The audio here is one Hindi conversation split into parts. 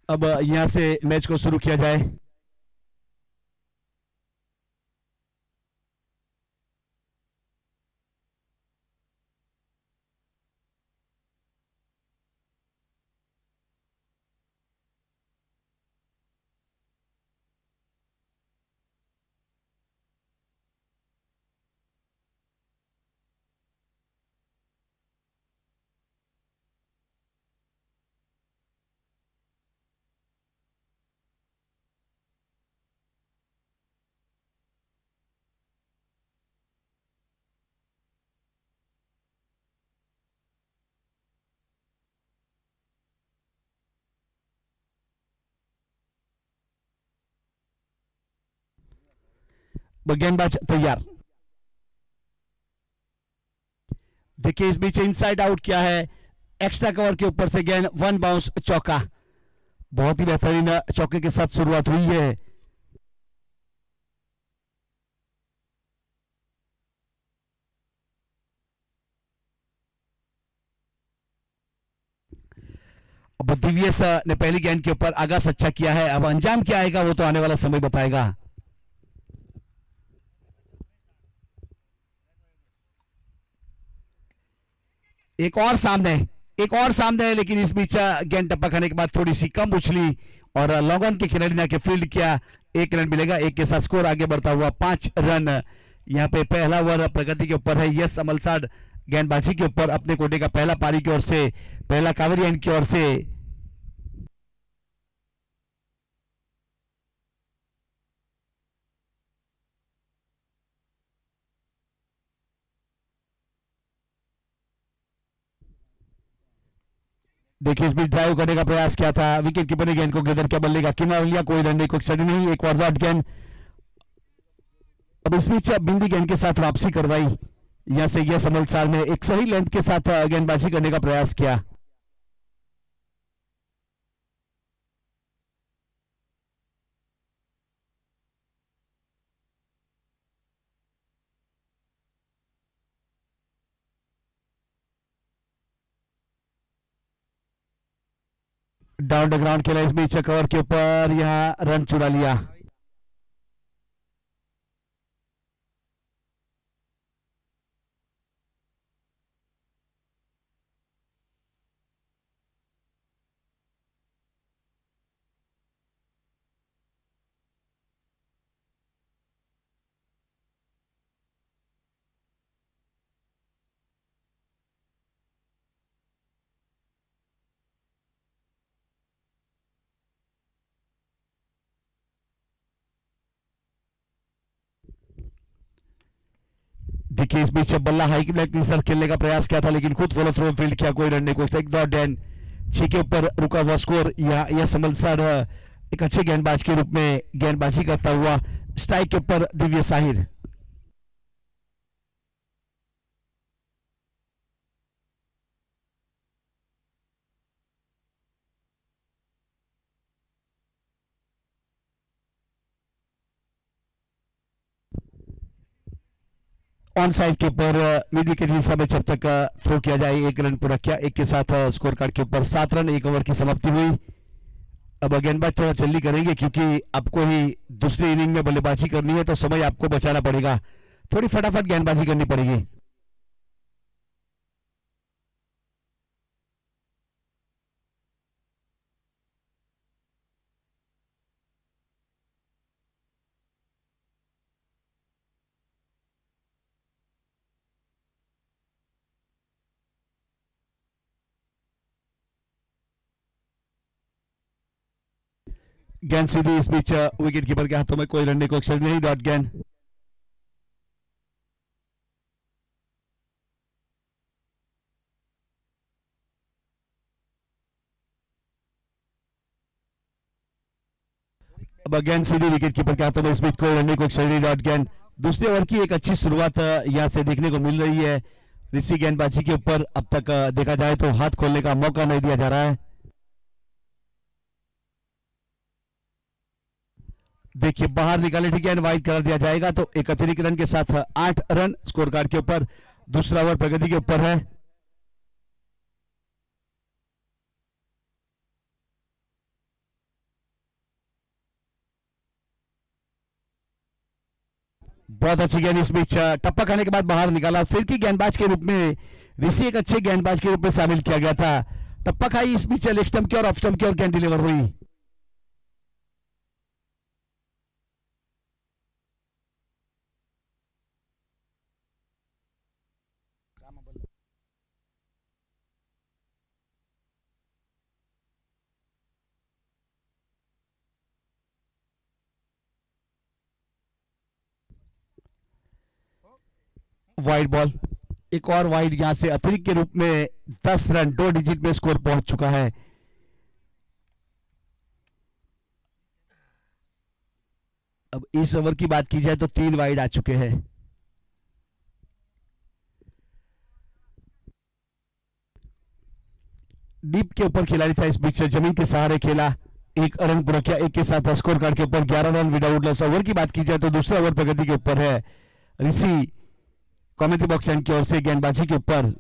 अब यहां से मैच को शुरू किया जाए। गेंदबाज तैयार। देखिए इस बीच इनसाइड आउट किया है, एक्स्ट्रा कवर के ऊपर से गेंद, वन बाउंस, चौका। बहुत ही बेहतरीन चौके के साथ शुरुआत हुई है। अब दिव्यस ने पहली गेंद के ऊपर आगाज अच्छा किया है, अब अंजाम क्या आएगा वो तो आने वाला समय बताएगा। एक और सामने, एक और सामने है, लेकिन इस बीच गेंद टप्पा खाने के बाद थोड़ी सी कम उछली और लॉन्ग ऑन के खिलाड़ी ने आके फील्ड किया। एक रन मिलेगा, एक के साथ स्कोर आगे बढ़ता हुआ 5 रन। यहाँ पे पहला ओवर प्रगति के ऊपर है, यस अमलसाड गेंदबाजी के ऊपर अपने कोटे का पहला पारी की ओर से, पहला कावेरी एंड की ओर से। देखिए इस बीच ड्राइव करने का प्रयास किया था, विकेट कीपर ने गेंद को गेंदर क्या बल्ले का किनारा लिया, कोई रन नहीं, कोई एक्शन नहीं, एक और गेंद। अब इस बीच बिंदी गेंद के साथ वापसी करवाई, यहां से यस अमलसाड ने एक सही लेंथ के साथ गेंदबाजी करने का प्रयास किया। डाउन द ग्राउंड खेला, इस बीच कवर के ऊपर यहां रन चुरा लिया। देखिए इस बीच बल्ला हाई लेग सर खेलने का प्रयास किया था, लेकिन खुद फॉलो थ्रो फील्ड किया, कोई रन नहीं, कोई एक डॉट डैन 6 के ऊपर रुका हुआ स्कोर। यस अमलसाड एक अच्छे गेंदबाज के रूप में गेंदबाजी करता हुआ, स्ट्राइक के ऊपर दिव्य साहिर। ऑन साइड के ऊपर मिड विकेट हिस्सा में जब तक थ्रो किया जाए, एक रन पूरा किया, एक के साथ स्कोर कार्ड के ऊपर 7 रन, एक ओवर की समाप्ति हुई। अब गेंदबाज थोड़ा जल्दी करेंगे क्योंकि आपको ही दूसरी इनिंग में बल्लेबाजी करनी है, तो समय आपको बचाना पड़ेगा, थोड़ी फटाफट गेंदबाजी करनी पड़ेगी। गेंद सीधी, इस बीच विकेट कीपर के हाथों में, कोई रन नहीं, कोई एक्शन नहीं, डॉट गेंद। अब गेंद सीधी विकेट कीपर के हाथों में, इस बीच कोई रन नहीं, कोई एक्शन नहीं, डॉट गेंद। दूसरे ओवर की एक अच्छी शुरुआत यहां से देखने को मिल रही है ऋषि गेंदबाजी के ऊपर। अब तक देखा जाए तो हाथ खोलने का मौका नहीं दिया जा रहा है। देखिए बाहर निकाले, ठीक है, वाइड कर दिया जाएगा, तो एक अतिरिक्त रन के साथ 8 रन स्कोर कार्ड के ऊपर। दूसरा ओवर प्रगति के ऊपर है। बहुत अच्छी गेंद इस बीच टप्पा खाने के बाद बाहर निकाला, फिर की गेंदबाज के रूप में ऋषि एक अच्छे गेंदबाज के रूप में शामिल किया गया था। टप्पा खाई इस बीच लेग स्टंप की और ऑफ स्टंप की और गेंद डिलीवर हुई। वाइड बॉल, एक और वाइड यहां से अतिरिक्त के रूप में 10 रन 2 डिजिट में स्कोर पहुंच चुका है। अब इस ओवर की बात की जाए तो 3 वाइड आ चुके हैं। डीप के ऊपर खिलाड़ी था, इस बीच जमीन के सहारे खेला, एक रन पूरा किया, एक के साथ स्कोर कार्ड के ऊपर 11 रन विदाउट लॉस। ओवर की बात की जाए तो दूसरे ओवर प्रगति के ऊपर है। ऋषि कमेंट्री बॉक्स एंड की ओर से गेंदबाजी के ऊपर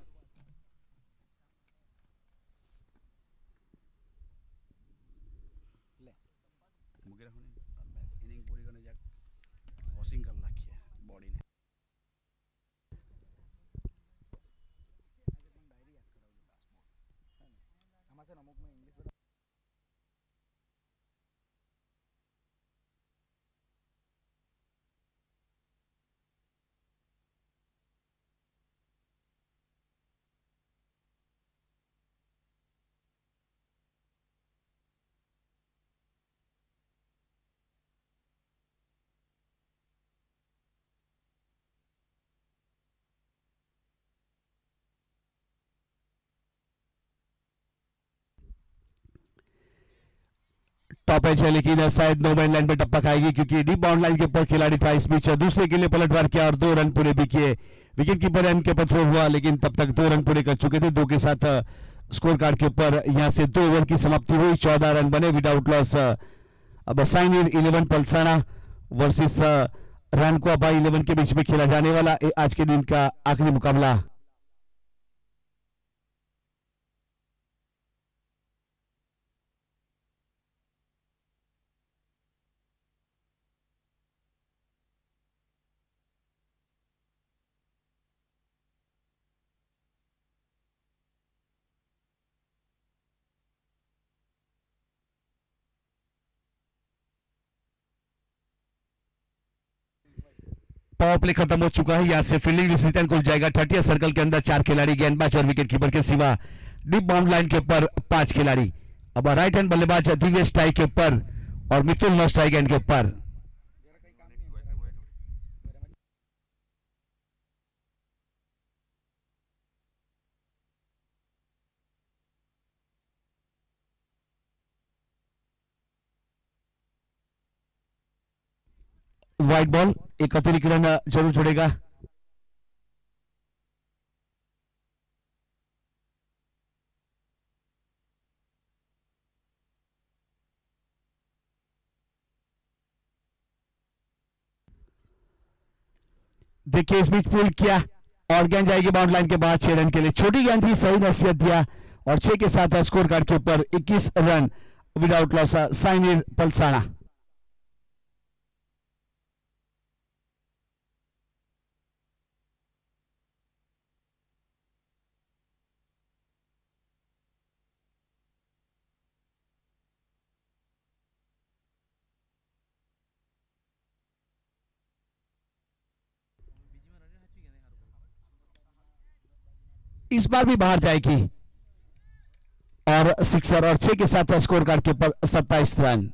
टॉप एज है, लेकिन शायद नो मैन लाइन पे टप्पा खाएगी क्योंकि डीप बाउंड लाइन के ऊपर खिलाड़ी था। इस बीच दूसरे के लिए पलटवार किया और 2 रन पूरे भी किए। विकेट कीपर एंड के ऊपर थ्रो हुआ, लेकिन तब तक 2 रन पूरे कर चुके थे। 2 के साथ स्कोर कार्ड के ऊपर यहां से 2 ओवर की समाप्ति हुई, 14 रन बने विदाउट लॉस। अब साइन इन 11 पलसाना वर्सेस रानको अबा 11 के बीच में खेला जाने वाला आज के दिन का आखिरी मुकाबला। पावर प्ले खत्म हो चुका है, यहां से फील्डिंग डिसीजन को जाएगा 30 सर्कल के अंदर 4 खिलाड़ी, गेंदबाज और विकेट कीपर के सिवा डीप बाउंड लाइन के ऊपर 5 खिलाड़ी। अब राइट हैंड बल्लेबाज दिव्य स्ट्राइक के ऊपर और मिथुन नो स्ट्राइक एंड के ऊपर। व्हाइट बॉल, एक अतिरिक्त रन जरूर जोड़ेगा। देखिए इस बीच पुल किया और गेंद जाएगी बाउंड लाइन के बाद 6 रन के लिए। छोटी गेंद थी, सही नसीहत दिया और 6 के साथ स्कोर कार्ड के ऊपर 21 रन विदाउट लॉस। साइनिर पलसाना। इस बार भी बाहर जाएगी और सिक्सर और 6 के साथ स्कोर कार्ड के ऊपर 27 रन।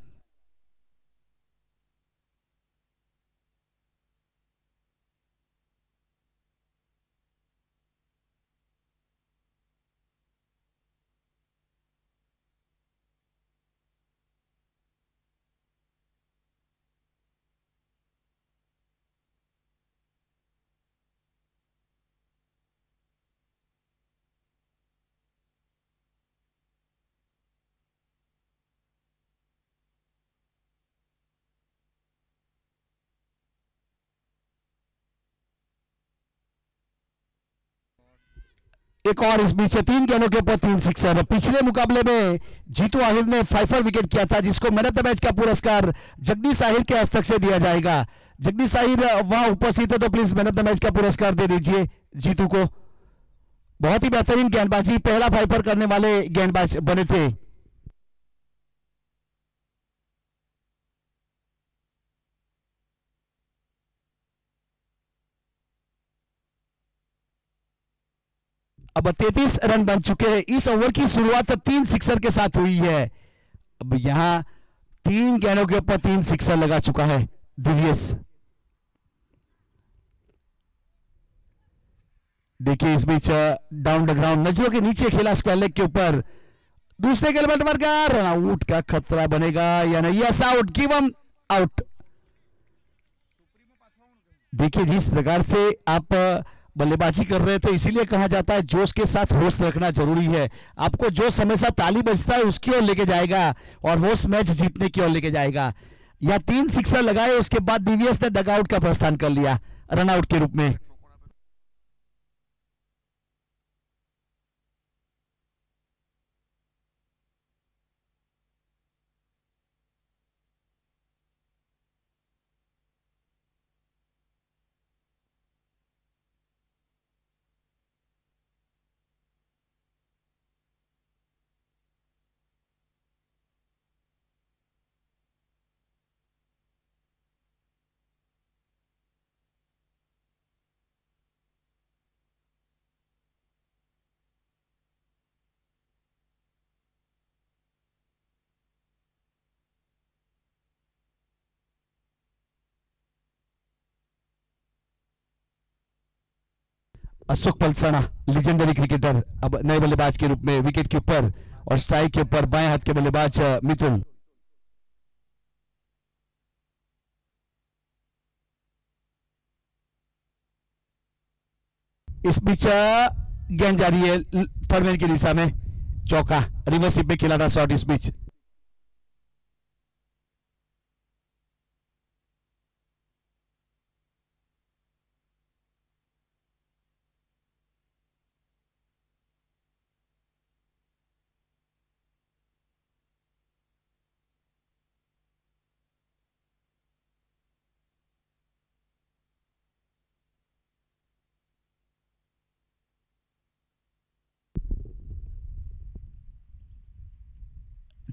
एक और इस बीच 3 गेंदों के ऊपर 3 सिक्सर। पिछले मुकाबले में जीतू आहिर ने 5 विकेट किया था, जिसको मैन ऑफ द मैच का पुरस्कार जगदीश आहिर के हस्तक से दिया जाएगा। जगदीश आहिर वहां उपस्थित है तो please man of the match का पुरस्कार दे दीजिए जीतू को। बहुत ही बेहतरीन गेंदबाजी, पहला फाइपर करने वाले गेंदबाज बने थे। अब 33 रन बन चुके हैं। इस ओवर की शुरुआत 3 सिक्सर के साथ हुई है। अब यहां 3 गेंदों के ऊपर 3 सिक्सर लगा चुका है दिव्यस। देखिए इस बीच डाउन द ग्राउंड नजरों के नीचे खेला स्क्वायर लेग के ऊपर। दूसरे गेंद पर का रन आउट का खतरा बनेगा या नहीं? Yes, out, give him out. देखिए जिस प्रकार से आप बल्लेबाजी कर रहे थे, इसीलिए कहा जाता है जोश के साथ होश रखना जरूरी है। आपको जोश हमेशा ताली बजता है उसकी ओर लेके जाएगा और होश मैच जीतने की ओर लेके जाएगा। या 3 सिक्सर लगाए, उसके बाद दिव्यस ने डगआउट का प्रस्थान कर लिया रनआउट के रूप में। अशोक पलसाना लीजेंडरी क्रिकेटर अब नए बल्लेबाज के रूप में विकेट के ऊपर और स्ट्राइक के ऊपर बाएं हाथ के बल्लेबाज मिथुन। इस बीच गेंद जा रही है थर्डमैन की दिशा में, चौका रिवर्सिप में खेला था शॉट। इस बीच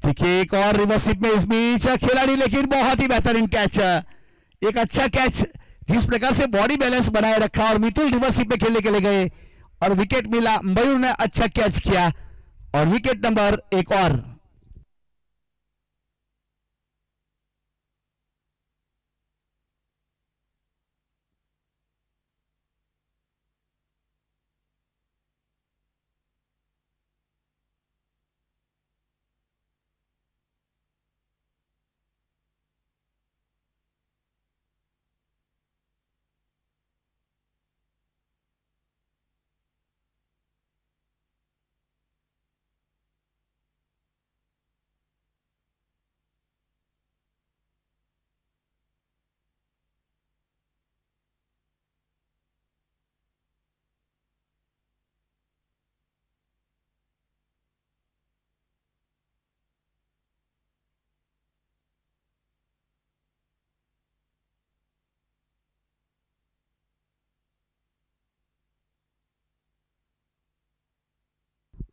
देखिए एक और रिवर्सिप में इस बीच खिलाड़ी, लेकिन बहुत ही बेहतरीन कैच, एक अच्छा कैच। जिस प्रकार से बॉडी बैलेंस बनाए रखा और मिथुन रिवर्सिप में खेलने के लिए गए और विकेट मिला। मयूर ने अच्छा कैच किया और विकेट नंबर एक और।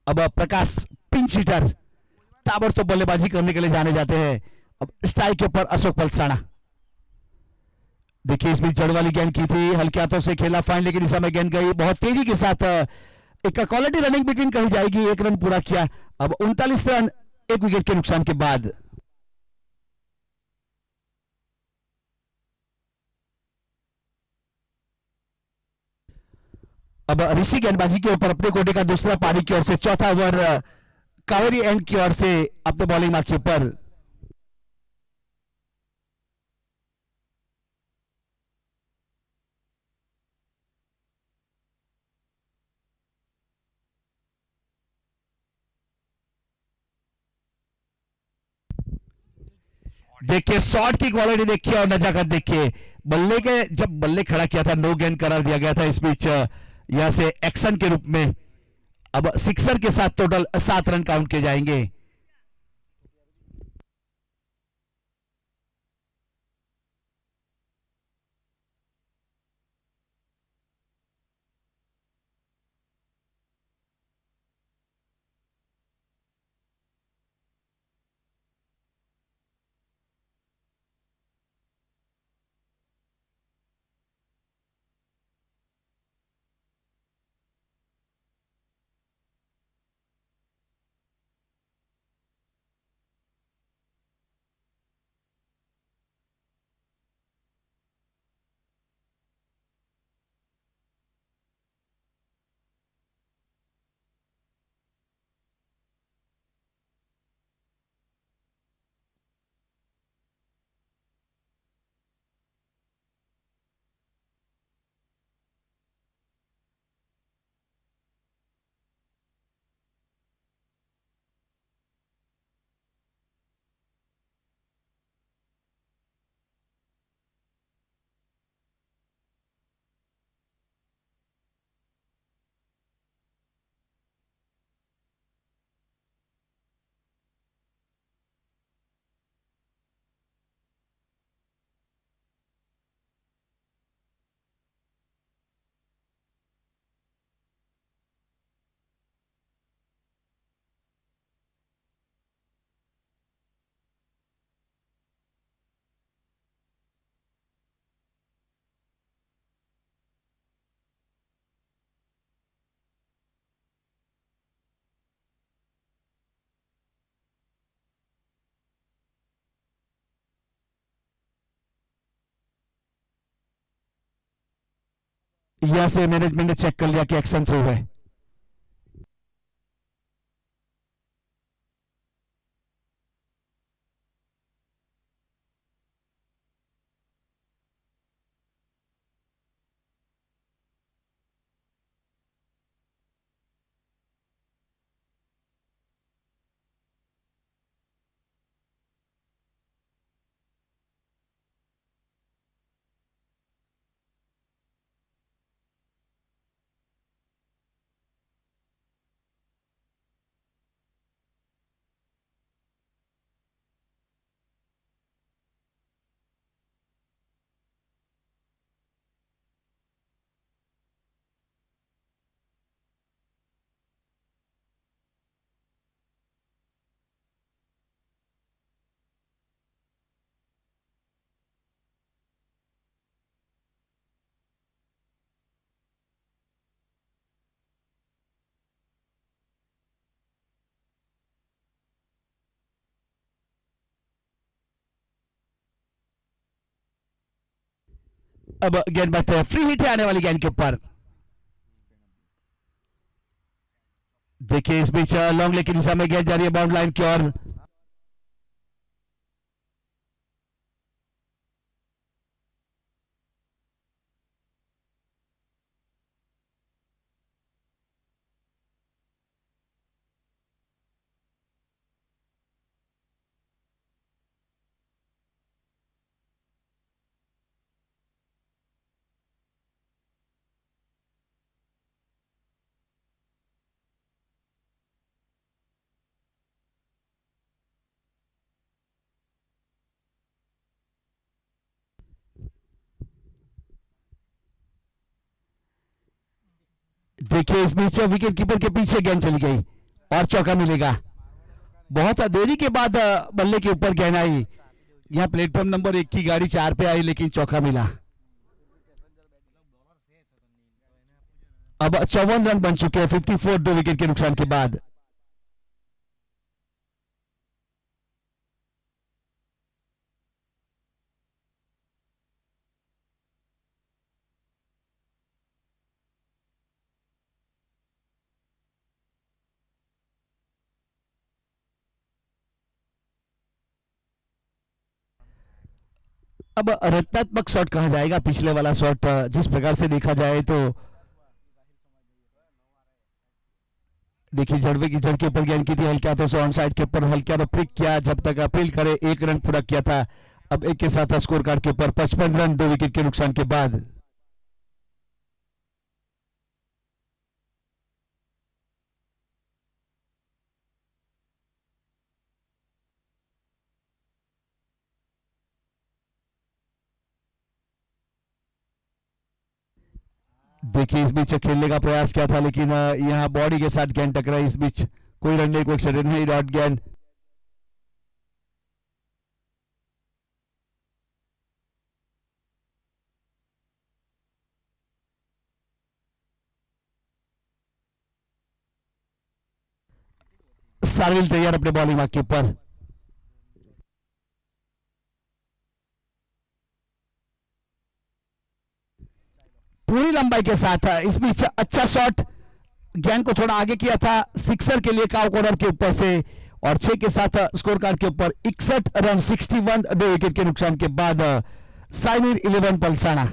अब प्रकाश पिंच हिटर ताबड़तोड़ बल्लेबाजी करने के लिए जाने जाते हैं। अब स्ट्राइक के ऊपर अशोक पलसाना। देखिए इस बीच जड़ वाली गेंद की थी, हल्के हाथों से खेला, फाइनली की दिशा में गेंद गई बहुत तेजी के साथ। एक क्वालिटी रनिंग बिटवीन कही जाएगी। 1 रन पूरा किया। अब 39 रन 1 विकेट के नुकसान के बाद। अब ऋषि गेंदबाजी के ऊपर अपने कोटे का दूसरा पारी की ओर से, चौथा ओवर कावेरी एंड की ओर से अपने बॉलिंग मार्क के ऊपर। देखिए शॉट की क्वालिटी देखिए और नजाकत देखिए। बल्ले के जब बल्ले खड़ा किया था नो गेंद करार दिया गया था। इस बीच यहां से एक्शन के रूप में अब सिक्सर के साथ टोटल 7 रन काउंट किए जाएंगे। यहां से मैनेजमेंट ने चेक कर लिया कि एक्शन थ्रू है। अब गेंदबाज फ्री हिट है आने वाली गेंद के ऊपर। देखिए इस बीच लॉन्ग लेग की दिशा में गेंद जा रही है बाउंड लाइन की ओर। देखिए इस बीच विकेट कीपर के पीछे गेंद चली गई और चौका मिलेगा। बहुत देरी के बाद बल्ले के ऊपर गेंद आई। यहाँ प्लेटफॉर्म नंबर 1 की गाड़ी 4 पे आई लेकिन चौका मिला। अब 54 रन बन चुके हैं 54 2 विकेट के नुकसान के बाद। अब रत्नात्मक शॉट कहा जाएगा पिछले वाला शॉट जिस प्रकार से देखा जाए तो। देखिए जड़वे की जड़ के ऊपर गेंद की थी, हल्के हाथों से ऑन साइड के ऊपर हल्के हाथों पिक किया जब तक अपील करे 1 रन पूरा किया था। अब एक के साथ स्कोर कार्ड के ऊपर 55 रन 2 विकेट के नुकसान के बाद। देखिए इस बीच खेलने का प्रयास किया था लेकिन यहाँ बॉडी के साथ गेंद टकराई। इस बीच कोई रन नहीं, कोई एक्सीडेंट नहीं, डॉट गेंद। सार्विल तैयार अपने बॉलिंग मार्क के ऊपर। पूरी लंबाई के साथ इस बीच अच्छा शॉट, गेंद को थोड़ा आगे किया था सिक्सर के लिए काउ कॉर्नर के ऊपर से और 6 के साथ स्कोर कार्ड के ऊपर 61 रन 61 2 विकेट के नुकसान के बाद साइनिर 11 पलसाना।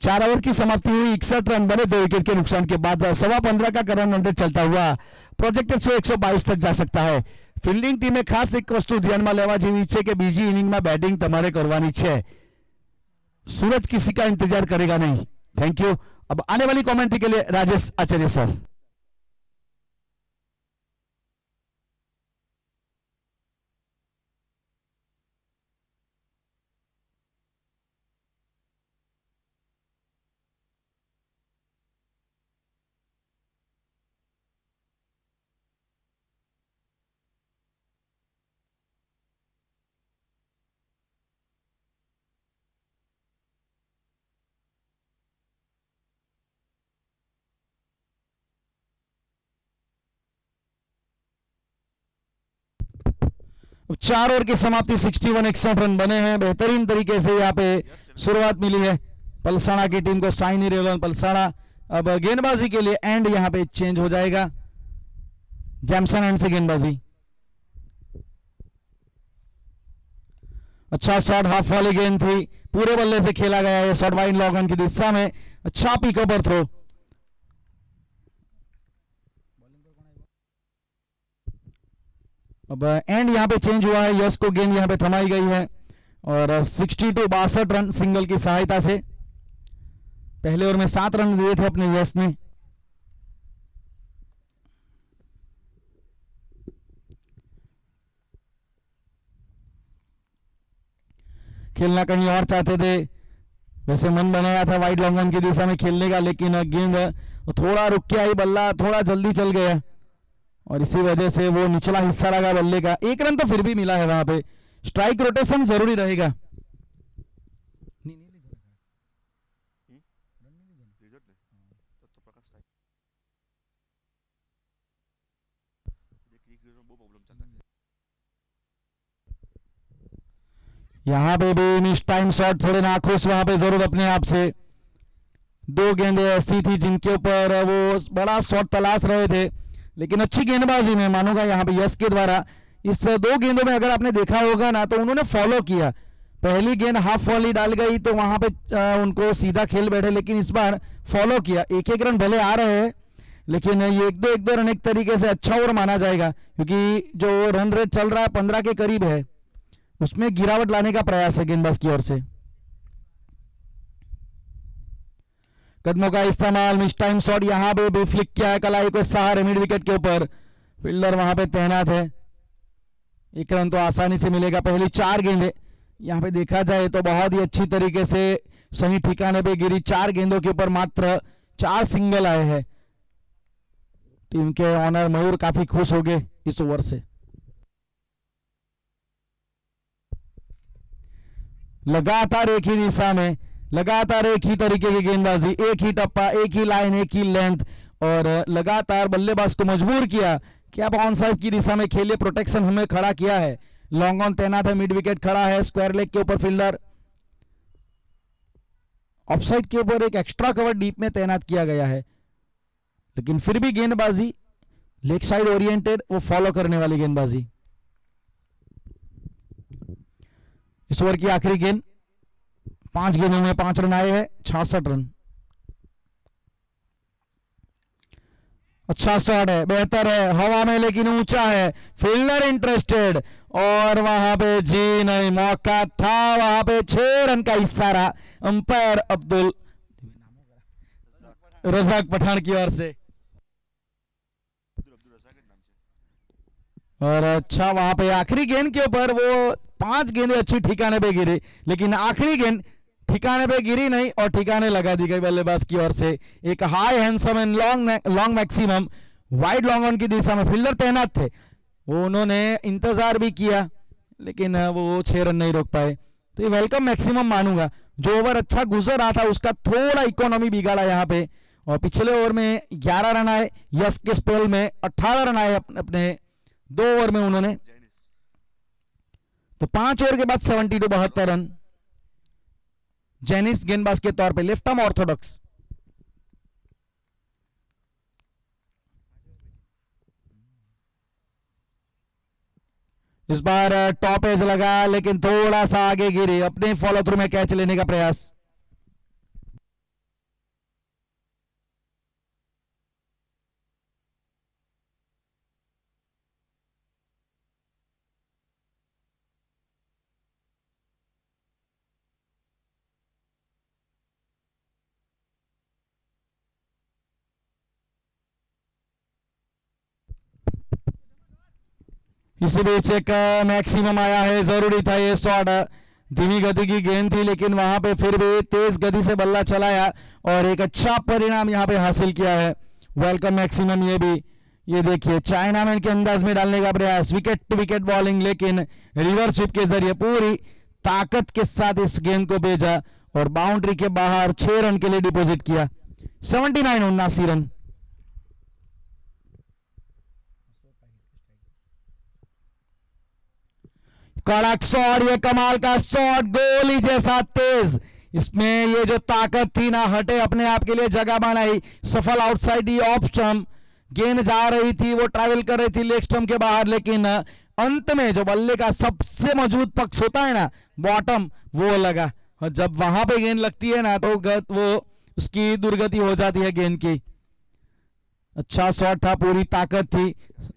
4 ओवर की समाप्ति हुई, 61 रन बने 2 विकेट के नुकसान के बाद। 15.25 का करंट रन चलता हुआ प्रोजेक्टेड 122 तक जा सकता है। ફિલ્ડિંગ ટીમે ખાસ એક વસ્તુ ધ્યાનમાં લેવા જેવી છે કે બીજી ઇનિંગમાં બેટિંગ તમારે કરવાની છે। सूरज किसी का इंतजार करेगा नहीं। Thank you. अब आने वाली कमेंट्री के लिए राजेश आचार्य सर। 4 ओवर की समाप्ति 61 61 रन बने हैं। बेहतरीन तरीके से यहाँ पे शुरुआत मिली है पलसाना की टीम को। साइनी रेवलन पलसाना अब गेंदबाजी के लिए एंड यहाँ पे चेंज हो जाएगा। जैमसन एंड से गेंदबाजी। अच्छा शॉट, हाफ वाली गेंद थी, पूरे बल्ले से खेला गया है शॉट वाइड लॉन्ग ऑन की दिशा में। अच्छा पिकअप और थ्रो। अब एंड यहाँ पे चेंज हुआ है। यश को गेंद यहाँ पे थमाई गई है और 62 रन सिंगल की सहायता से। पहले ओवर में 7 रन दिए थे अपने यश ने। खेलना कहीं और चाहते थे, वैसे मन बनाया था वाइड लॉन्ग ऑन की दिशा में खेलने का, लेकिन गेंद थोड़ा रुक के आई, बल्ला थोड़ा जल्दी चल गया और इसी वजह से वो निचला हिस्सा लगा बल्ले का। 1 रन तो फिर भी मिला है वहां पे। स्ट्राइक रोटेशन जरूरी रहेगा। यहां पे भी मिस टाइम शॉट, थोड़े नाखुश वहां पे जरूर अपने आप से। 2 गेंदें ऐसी थी जिनके ऊपर वो बड़ा शॉट तलाश रहे थे, लेकिन अच्छी गेंदबाजी में मानूंगा यहाँ पे यश के द्वारा। इस 2 गेंदों में अगर आपने देखा होगा ना तो उन्होंने फॉलो किया। पहली गेंद हाफ वॉली डाल गई तो वहां पे उनको सीधा खेल बैठे, लेकिन इस बार फॉलो किया। 1-1 रन भले आ रहे हैं, लेकिन ये 1-2 रन एक तरीके से अच्छा ओवर माना जाएगा, क्योंकि जो रन रेट चल रहा है 15 के करीब है, उसमें गिरावट लाने का प्रयास है गेंदबाज की ओर से। कदमों का इस्तेमाल, मिस टाइम शॉट यहां पे भी फ्लिक किया है कलाई को सहारे मिड विकेट के ऊपर। फील्डर वहां पे तैनात है। 1 रन तो आसानी से मिलेगा। पहली 4 गेंदें यहां पे देखा जाए तो बहुत ही अच्छी तरीके से सही ठिकाने पे गिरी। 4 गेंदों के ऊपर मात्र 4 सिंगल आए हैं। टीम के ऑनर मयूर काफी खुश हो गए इस ओवर से। लगातार एक ही दिशा में, लगातार एक ही तरीके की गेंदबाजी, एक ही टप्पा, एक ही लाइन, एक ही लेंथ, और लगातार बल्लेबाज को मजबूर किया कि आप ऑन साइड की दिशा में खेलिए। प्रोटेक्शन हमें खड़ा किया है, लॉन्ग ऑन तैनात है, मिड विकेट खड़ा है, स्क्वायर लेग के ऊपर फील्डर, ऑफसाइड के ऊपर एक एक्स्ट्रा कवर डीप में तैनात किया गया है, लेकिन फिर भी गेंदबाजी लेग साइड ओरिएंटेड, वो फॉलो करने वाली गेंदबाजी। इस ओवर की आखिरी गेंद, 5 गेंदों में 5 रन आए हैं, 66 रन। अच्छा शॉट है, बेहतर है, हवा में लेकिन ऊंचा है, फील्डर इंटरेस्टेड, और वहां पे जी नहीं, मौका था वहां पे। 6 रन का इशारा अंपायर अब्दुल रजाक पठान की ओर से। और अच्छा वहां पे आखिरी गेंद के ऊपर वो 5 गेंदें अच्छी ठिकाने पे गिरी, लेकिन आखिरी गेंद ठिकाने पे गिरी नहीं और ठिकाने लगा दी गई बल्लेबाज की ओर से। एक high handsome and long maximum wide long on की दिशा में फील्डर तैनात थे, वो उन्होंने इंतजार भी किया, लेकिन वो 6 रन नहीं रोक पाए। तो ये वेलकम मैक्सिमम मानूंगा। जो ओवर अच्छा गुजर रहा था उसका थोड़ा इकोनॉमी बिगाड़ा यहाँ पे, और पिछले ओवर में 11 रन आए, यश के स्पेल में 18 रन आए अपने 2 ओवर में उन्होंने। तो 5 ओवर के बाद 72 72 रन। जेनिस गेंदबाज के तौर पे लेफ्ट आर्म ऑर्थोडॉक्स। इस बार टॉप एज लगा, लेकिन थोड़ा सा आगे गिरी, अपने फॉलो थ्रू में कैच लेने का प्रयास। इसी बीच एक मैक्सिमम आया है, जरूरी था ये शॉट। धीमी गति की गेंद थी, लेकिन वहां पे फिर भी तेज गति से बल्ला चलाया और एक अच्छा परिणाम यहां पे हासिल किया है। वेलकम मैक्सिमम ये भी, ये देखिए चाइना मैन के अंदाज में डालने का प्रयास, विकेट टू विकेट बॉलिंग, लेकिन रिवर्स स्वीप के जरिए पूरी ताकत के साथ इस गेंद को भेजा और बाउंड्री के बाहर 6 रन के लिए डिपॉजिट किया। 79 79 रन। कड़क शॉट, ये कमाल का शॉट, गोली जैसा तेज, इसमें ये जो ताकत थी ना, हटे अपने आप के लिए जगह बनाई, सफल आउटसाइड ही ऑफ स्टंप, गेंद जा रही थी, वो ट्रैवल कर रही थी लेग स्टंप के बाहर, लेकिन अंत में जो बल्ले का सबसे मजबूत पक्ष होता है ना, बॉटम, वो लगा, और जब वहां पे गेंद लगती है ना तो वो उसकी दुर्गति हो जाती है गेंद की। अच्छा शॉट था, पूरी ताकत थी,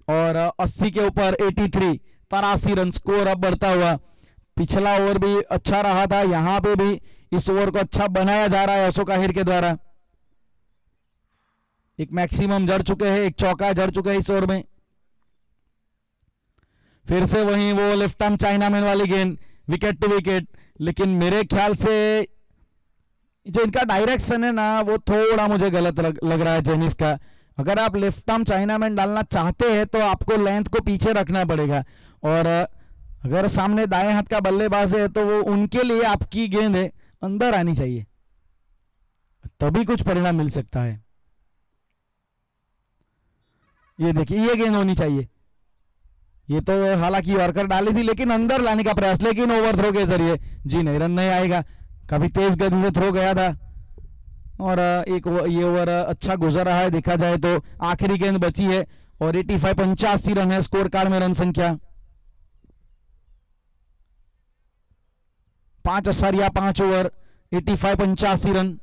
और 80 के ऊपर 83, 83 रन स्कोर अब बढ़ता हुआ। पिछला ओवर भी अच्छा रहा था, यहां पे भी इस ओवर को अच्छा बनाया जा रहा है अशोक आहिर के द्वारा। एक मैक्सिमम जड़ चुके हैं, एक चौका जड़ चुके हैं इस ओवर में। फिर से वहीं वो लेफ्ट आर्म चाइनामैन वाली गेंद, विकेट टू विकेट, लेकिन मेरे ख्याल से जो इनका डायरेक्शन है ना वो थोड़ा मुझे गलत लग रहा है जेनिस का। अगर आप लेफ्ट आर्म चाइनामैन डालना चाहते हैं तो आपको लेंथ को पीछे रखना पड़ेगा, और अगर सामने दाएं हाथ का बल्लेबाज है तो वो उनके लिए आपकी गेंद है अंदर आनी चाहिए, तभी कुछ परिणाम मिल सकता है। ये देखिए ये गेंद होनी चाहिए, ये तो हालांकि यॉर्कर डाली थी लेकिन अंदर लाने का प्रयास, लेकिन ओवर थ्रो के जरिए जी नहीं, रन नहीं आएगा, काफी तेज गति से थ्रो गया था, और एक ये ओवर अच्छा गुजर रहा है देखा जाए तो। आखिरी गेंद बची है और 85 85 रन है स्कोर कार्ड में रन संख्या, 5 ओवर 85 85 रन।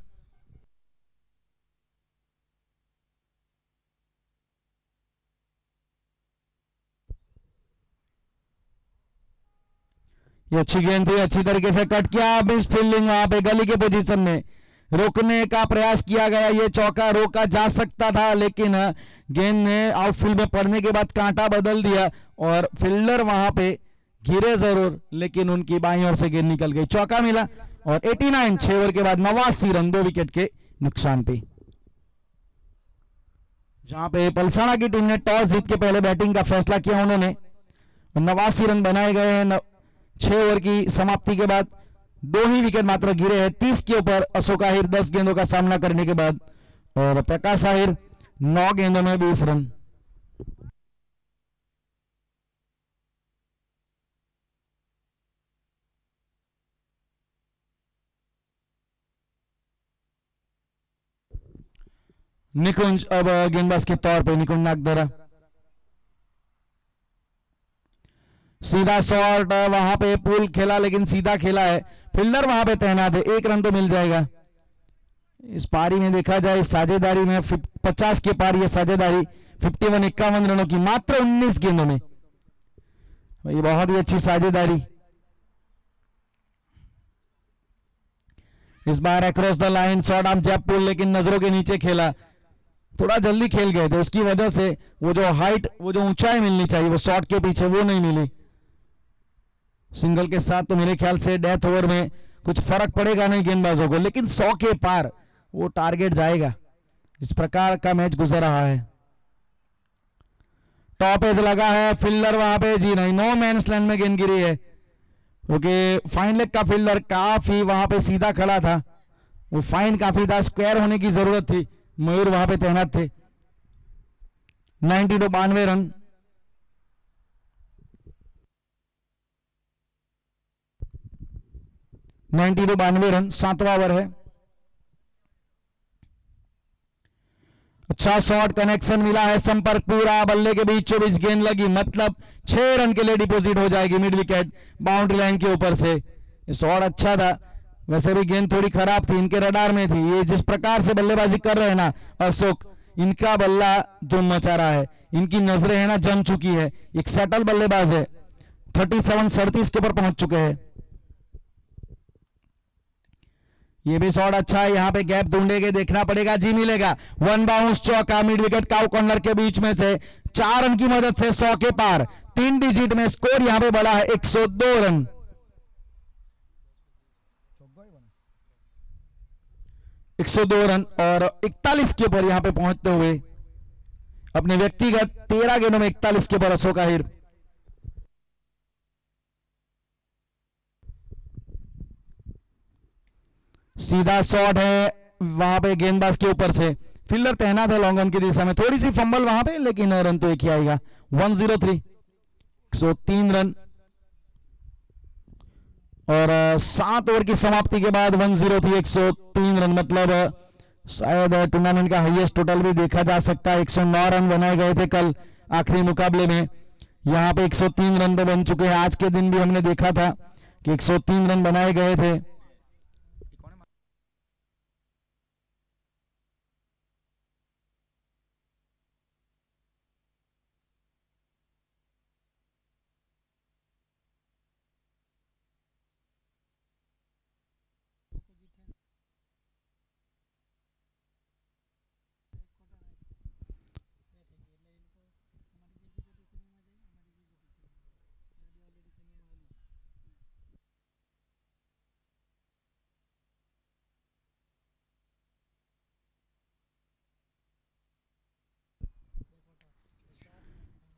ये अच्छी गेंद थी, अच्छी तरीके से कट किया, मिस फील्डिंग वहां पे गली के पोजीशन में रोकने का प्रयास किया गया, ये चौका रोका जा सकता था, लेकिन गेंद ने आउटफील्ड में पड़ने के बाद कांटा बदल दिया और फील्डर वहां पे गिरे जरूर, लेकिन उनकी बाईं ओर से गेंद निकल गई, चौका मिला, और 89 6 ओवर के बाद 89 रन 2 विकेट के नुकसान पे। जहां पे पलसाना की टीम ने टॉस जीत के पहले बैटिंग का फैसला किया, उन्होंने 89 रन बनाए गए हैं 6 ओवर की समाप्ति के बाद, 2 ही विकेट मात्र गिरे हैं 30 के ऊपर अशोक आहिर 10 गेंदों का सामना करने के बाद, और प्रकाश आहिर 9 गेंदों में 20 रन। निकुंज अब गेंदबाज के तौर पे, निकुंज नागदरा, सीधा शॉट, वहां पे पुल खेला लेकिन सीधा खेला है, फील्डर वहां पे तैनात है, 1 रन तो मिल जाएगा। इस पारी में देखा जाए, इस साझेदारी में 50 के पार ये साझेदारी 51 51 रनों की मात्र 19 गेंदों में, ये बहुत ही अच्छी साझेदारी। इस बार across the line shot arm jab pull, लेकिन नजरों के नीचे खेला, थोड़ा जल्दी खेल गए थे, उसकी वजह से वो जो हाइट, वो जो ऊंचाई मिलनी चाहिए वो शॉट के पीछे वो नहीं मिली। सिंगल के साथ तो मेरे ख्याल से डेथ ओवर में कुछ फर्क पड़ेगा नहीं गेंदबाजों को, लेकिन 100 के पार वो टारगेट जाएगा। इस प्रकार का मैच गुजर रहा है। टॉप एज लगा है, फील्डर वहां पे जी नहीं, नो मैंस लैंड में गेंद गिरी है, क्योंकि फाइन लेग का फील्डर काफी वहां पे सीधा खड़ा था, वो फाइन काफी था, स्क्वायर होने की जरूरत थी, मयूर वहां पे तैनात थे। 92 रन, रन, 7वां ओवर है। अच्छा शॉट, कनेक्शन मिला है, संपर्क पूरा, बल्ले के बीच 24 गेंद लगी, मतलब 6 रन के लिए डिपॉजिट हो जाएगी मिड विकेट बाउंड्री लाइन के ऊपर से। शॉट अच्छा था, वैसे भी गेंद थोड़ी खराब थी, इनके रडार में थी। ये जिस प्रकार से बल्लेबाजी कर रहे हैं ना अशोक, इनका बल्ला धूम मचा रहा है, इनकी नजरें है ना जम चुकी है, एक सेटल बल्लेबाज है, 37 के ऊपर पहुंच चुके हैं। ये भी शॉट अच्छा है, यहां पे गैप ढूंढेंगे, देखना पड़ेगा जी मिलेगा। 1 बाउंस चौका मिड विकेट काउ कॉर्नर के बीच में से 4 रन की मदद से 100 के पार, 3 डिजिट में स्कोर यहां पे बढ़ा है 102 रन। 102 रन और 41 के ऊपर यहां पे पहुंचते हुए अपने व्यक्तिगत 13 गेंदों में 41 के ऊपर अशोक आहिर। सीधा शॉट है वहां पे गेंदबाज के ऊपर से, फील्डर तैनात है लॉन्ग ऑन की दिशा में, थोड़ी सी फंबल वहां पे, लेकिन रन तो एक ही आएगा। 103 रन। और 7 ओवर की समाप्ति के बाद 1-0 थी। 103 रन, मतलब शायद टूर्नामेंट का हाईएस्ट टोटल भी देखा जा सकता है। 109 रन बनाए गए थे कल आखिरी मुकाबले में, यहाँ पे 103 रन तो बन चुके हैं। आज के दिन भी हमने देखा था कि 103 रन बनाए गए थे।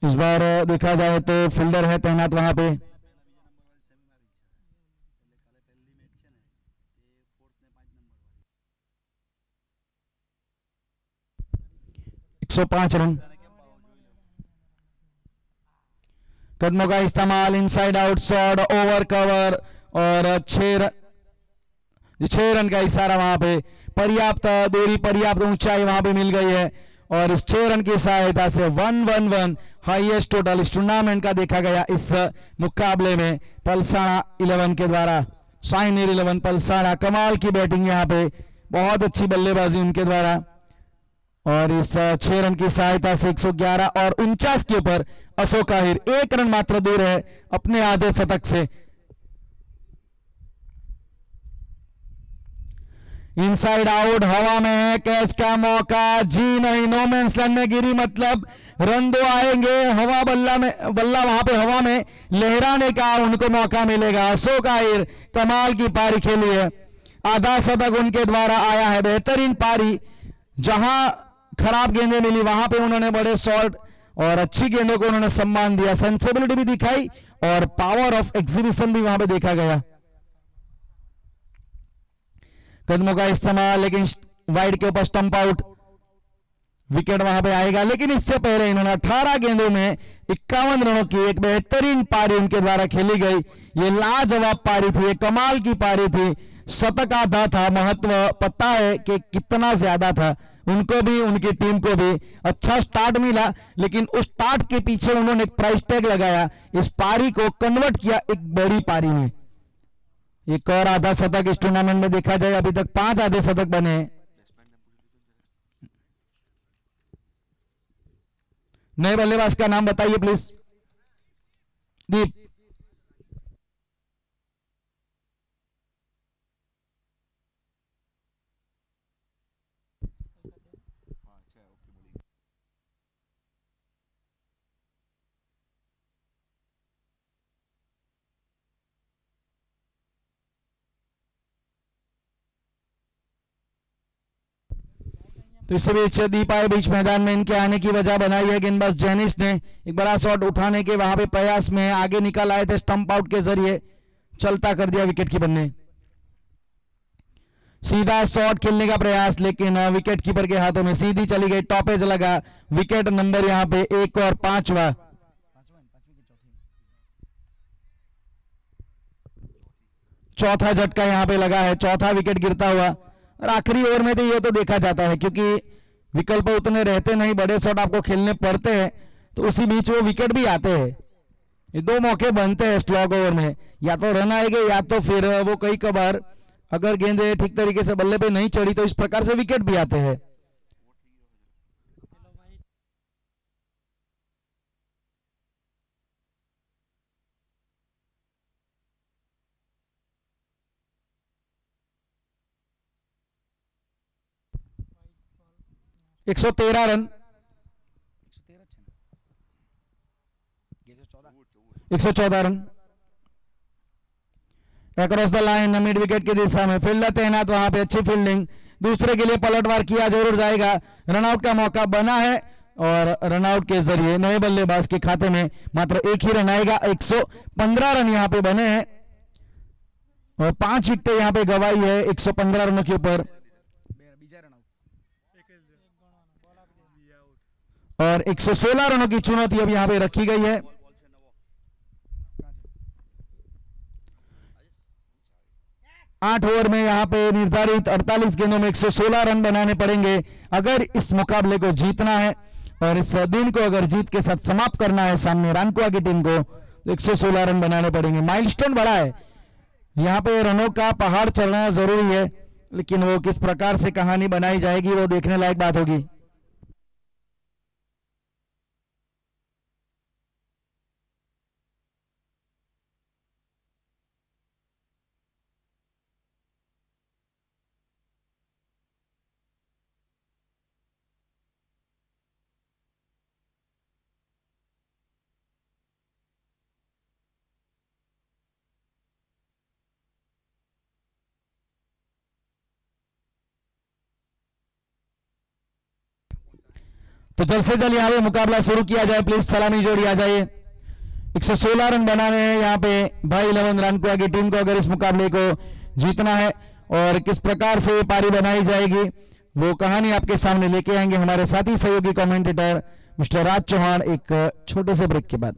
इस बार देखा जाए तो फील्डर है तैनात वहां पे। सौ 5 रन। कदमों का इस्तेमाल, inside out shot, over cover और 6 रन का इशारा वहां पे। पर्याप्त दूरी, पर्याप्त ऊंचाई वहां पे मिल गई है और इस 6 रन की सहायता से 1-1-1 हाईएस्ट टोटल इस टूर्नामेंट का देखा गया इस मुकाबले में पलसाना 11 के द्वारा। शाइनियर 11 पलसाना, कमाल की बैटिंग यहाँ पे, बहुत अच्छी बल्लेबाजी उनके द्वारा और इस 6 रन की सहायता से 111 और 49 के ऊपर अशोक आहिर 1 रन मात्र दूर है अपने आधे शतक से। इनसाइड आउट, हवा में है, कैच का मौका, जी नहीं, नो मैंस लैंड में गिरी, मतलब रन 2 आएंगे। हवा बल्ला वहां पे हवा में लहराने का उनको मौका मिलेगा। अशोक आहिर कमाल की पारी खेली है, आधा शतक उनके द्वारा आया है, बेहतरीन पारी। जहां खराब गेंदें मिली वहां पे उन्होंने बड़े शॉट और अच्छी गेंदों को उन्होंने सम्मान दिया, सेंसिबिलिटी भी दिखाई और पावर ऑफ एग्जीबिशन भी वहां पे देखा गया। कदमों का इस्तेमाल, लेकिन वाइड के ऊपर स्टंप आउट, विकेट वहां पे आएगा। लेकिन इससे पहले इन्होंने 18 गेंदों में 51 रनों की एक बेहतरीन पारी उनके द्वारा खेली गई। ये लाजवाब पारी थी, ये कमाल की पारी थी, शतक आधा था। महत्व पता है कि कितना ज्यादा था, उनको भी उनकी टीम को भी अच्छा स्टार्ट मिला, लेकिन उस स्टार्ट के पीछे उन्होंने एक प्राइस टैग लगाया, इस पारी को कन्वर्ट किया एक बड़ी पारी में। एक और आधा शतक इस टूर्नामेंट में देखा जाए, अभी तक 5 आधे शतक बने हैं। नए बल्लेबाज का नाम बताइए प्लीज। दीप। तो इस बीच दीप आए बीच मैदान में, इनके आने की वजह बनाई है गेंदबाज जेनिस ने। एक बड़ा शॉट उठाने के वहां पे प्रयास में आगे निकल आए थे, स्टंप आउट के जरिए चलता कर दिया विकेट कीपर ने। सीधा शॉट खेलने का प्रयास, लेकिन विकेट कीपर के हाथों में सीधी चली गई, टॉपेज लगा। विकेट नंबर यहां पे 1 और 5वां। चौथा झटका यहां पे लगा है, चौथा विकेट गिरता हुआ। और आखिरी ओवर में तो ये तो देखा जाता है, क्योंकि विकल्प उतने रहते नहीं, बड़े शॉट आपको खेलने पड़ते हैं, तो उसी बीच वो विकेट भी आते हैं। ये 2 मौके बनते हैं स्लॉग ओवर में, या तो रन आएंगे या तो फिर वो कई कबार अगर गेंदें ठीक तरीके से बल्ले पे नहीं चढ़ी तो इस प्रकार से विकेट भी आते हैं। एक 113 run, 114 run across the line mid wicket की दिशा में। फील्डर तैनात वहां पे, अच्छी फील्डिंग, दूसरे के लिए पलटवार किया जरूर जाएगा। रनआउट का मौका बना है और रनआउट के जरिए नए बल्लेबाज के खाते में मात्र 1 ही रन आएगा। 115 रन यहां पे बने हैं और 5 विकेट यहां पे गवाई है 115 रनों के ऊपर। और 116 रनों की चुनौती अब यहां पे रखी गई है। 8 ओवर में यहाँ पे निर्धारित 48 गेंदों में 116 रन बनाने पड़ेंगे अगर इस मुकाबले को जीतना है, और इस दिन को अगर जीत के साथ समाप्त करना है सामने रानकुआ की टीम को, तो 116 रन बनाने पड़ेंगे। माइलस्टोन बड़ा है, यहाँ पे रनों का पहाड़ चलना जरूरी है, लेकिन वो किस प्रकार से कहानी बनाई जाएगी वो देखने लायक बात होगी। तो जल्द से जल्द यहाँ पे मुकाबला शुरू किया जाए, प्लीज सलामी जोड़ी आ जाइए। 116 रन बनाने हैं यहाँ पे भाई 11 रानकुआ की टीम को अगर इस मुकाबले को जीतना है, और किस प्रकार से पारी बनाई जाएगी वो कहानी आपके सामने लेके आएंगे हमारे साथी सहयोगी कमेंटेटर मिस्टर राज चौहान एक छोटे से ब्रेक के बाद।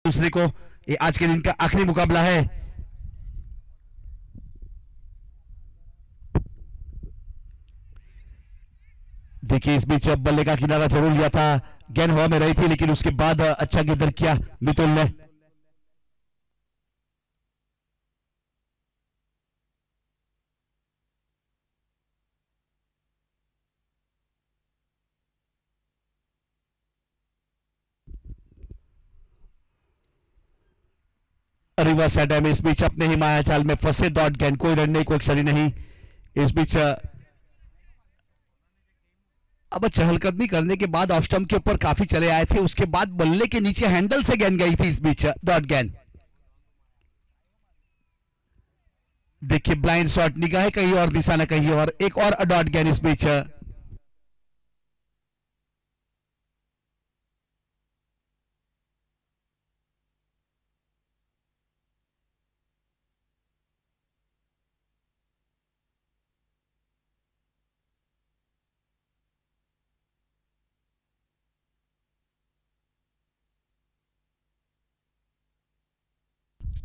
दूसरे को ये आज के दिन का आखिरी मुकाबला है। देखिए इस बीच बल्ले का किनारा जरूर लिया था, गेंद हवा में रही थी, लेकिन उसके बाद अच्छा गेंदर किया मितुल ने। रिवर्स हैंड में इस बीच अपने ही माया जाल में फंसे डॉट गेंद, कोई रन नहीं, कोई एक्सरी नहीं। इस बीच अब चहलकदमी करने के बाद ऑफ स्टंप के ऊपर काफी चले आए थे, उसके बाद बल्ले के नीचे हैंडल से गेंद गई थी इस बीच डॉट गेंद। देखिए ब्लाइंड शॉट, निगाहें कहीं और दिशा न कहीं और, एक और डॉट गेंद इस बीच।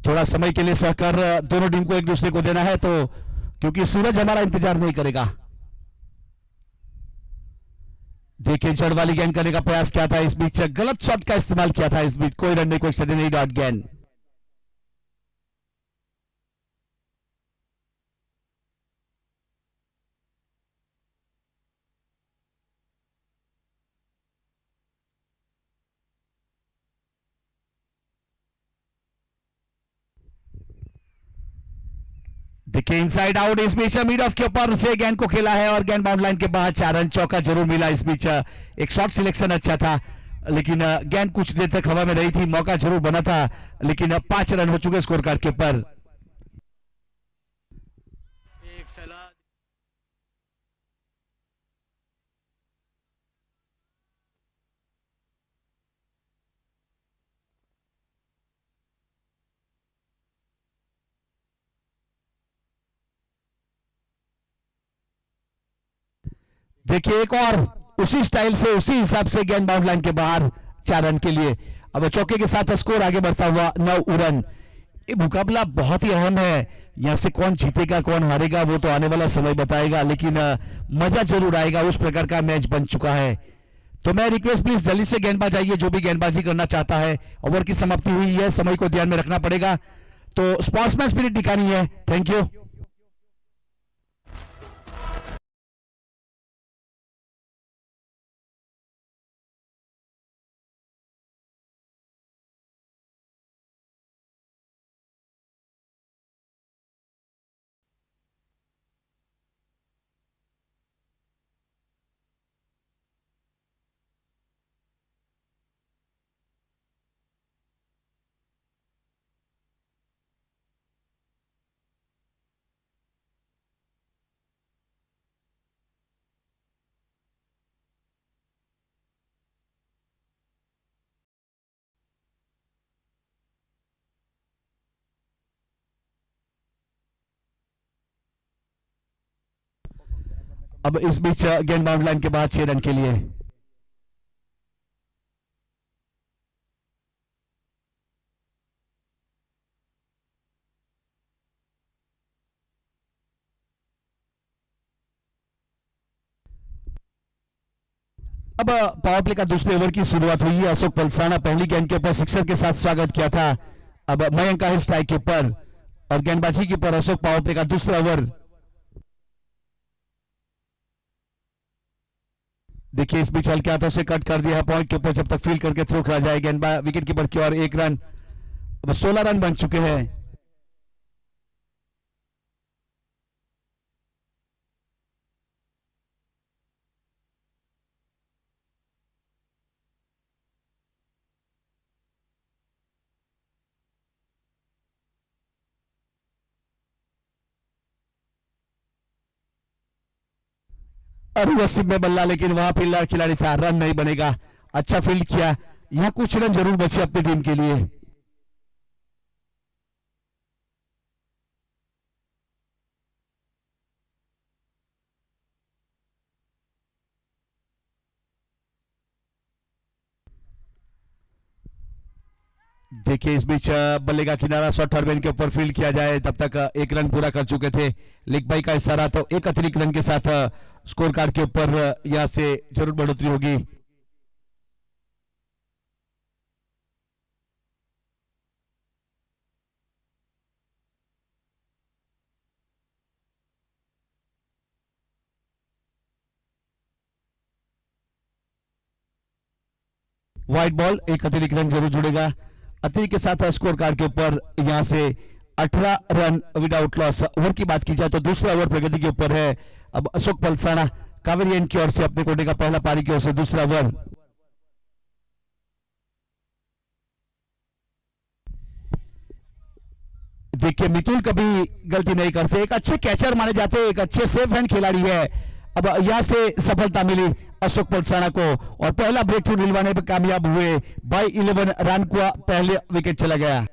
थोड़ा समय के लिए सहकर दोनों टीम को एक दूसरे को देना है, तो क्योंकि सूरज हमारा इंतजार नहीं करेगा। देखिए जड़ वाली गेंद करने का प्रयास किया था, इस बीच गलत शॉट का इस्तेमाल किया था, इस बीच कोई रन नहीं, कोई सडन नहीं, डॉट गेंद। देखिए इनसाइड आउट, इस बीच मिड ऑफ के ऊपर से गेंद को खेला है और गेंद बाउंड लाइन के बाहर 4 रन, चौका जरूर मिला। इस बीच एक शॉट सिलेक्शन अच्छा था, लेकिन गेंद कुछ देर तक हवा में रही थी, मौका जरूर बना था, लेकिन 5 रन हो चुके स्कोर कार्ड के ऊपर। देखिए एक और उसी स्टाइल से उसी हिसाब से गेंद बाउंड लाइन के बाहर 4 रन के लिए। अब चौके के साथ स्कोर आगे बढ़ता हुआ 9 रन। ये मुकाबला बहुत ही अहम है, यहां से कौन जीतेगा कौन हारेगा वो तो आने वाला समय बताएगा, लेकिन मजा जरूर आएगा, उस प्रकार का मैच बन चुका है। तो मैं रिक्वेस्ट प्लीज जल्दी से गेंदबाज आइए, जो भी गेंदबाजी करना चाहता है। ओवर की समाप्ति हुई है, समय को ध्यान में रखना पड़ेगा, तो स्पोर्ट्समैन स्पिरिट दिखानी है। Thank you. अब इस बीच गेंद बाउंड लाइन के बाद 6 रन के लिए। अब पावर प्ले का दूसरे ओवर की शुरुआत हुई है। अशोक पलसाना पहली गेंद के ऊपर सिक्सर के साथ स्वागत किया था। अब मयंक आहिर स्ट्राइक के ऊपर और गेंदबाजी के ऊपर अशोक। पावर प्ले का दूसरा ओवर। देखिए इस बीच हल्के हाथों से कट कर दिया है पॉइंट के ऊपर, जब तक फील्ड करके थ्रो खेला जाए। गेंदबाज विकेट कीपर की ओर 1 रन। अब 16 रन बन चुके हैं। और वसीम में बल्ला, लेकिन वहां फील्डर खिलाड़ी था, रन नहीं बनेगा। अच्छा फील्ड किया, यहां कुछ रन जरूर बचे अपनी टीम के लिए। देखिए इस बीच बल्ले का किनारा शॉर्ट टर्बेन के ऊपर फील्ड किया जाए, तब तक 1 रन पूरा कर चुके थे। लिख भाई का इशारा, तो एक अतिरिक्त रन के साथ स्कोर कार्ड के ऊपर यहां से जरूर बढ़ोतरी होगी। व्हाइट बॉल, एक अतिरिक्त रन जरूर जुड़ेगा। अतिरिक्त के साथ स्कोर कार्ड के ऊपर यहां से 18 रन विदाउट लॉस। ओवर की बात की जाए तो दूसरा ओवर प्रगति के ऊपर है। अब अशोक पलसाना कावेरियन की ओर से अपने कोटे का पहला पारी की ओर से दूसरा ओवर। देखिए मितुल कभी गलती नहीं करते, एक अच्छे कैचर माने जाते हैं, एक अच्छे सेफ हैंड खिलाड़ी है। अब यहां से सफलता मिली अशोक पलसाना को और पहला ब्रेक थ्रू दिलवाने पर कामयाब हुए। बाई 11 रन का पहले विकेट चला गया।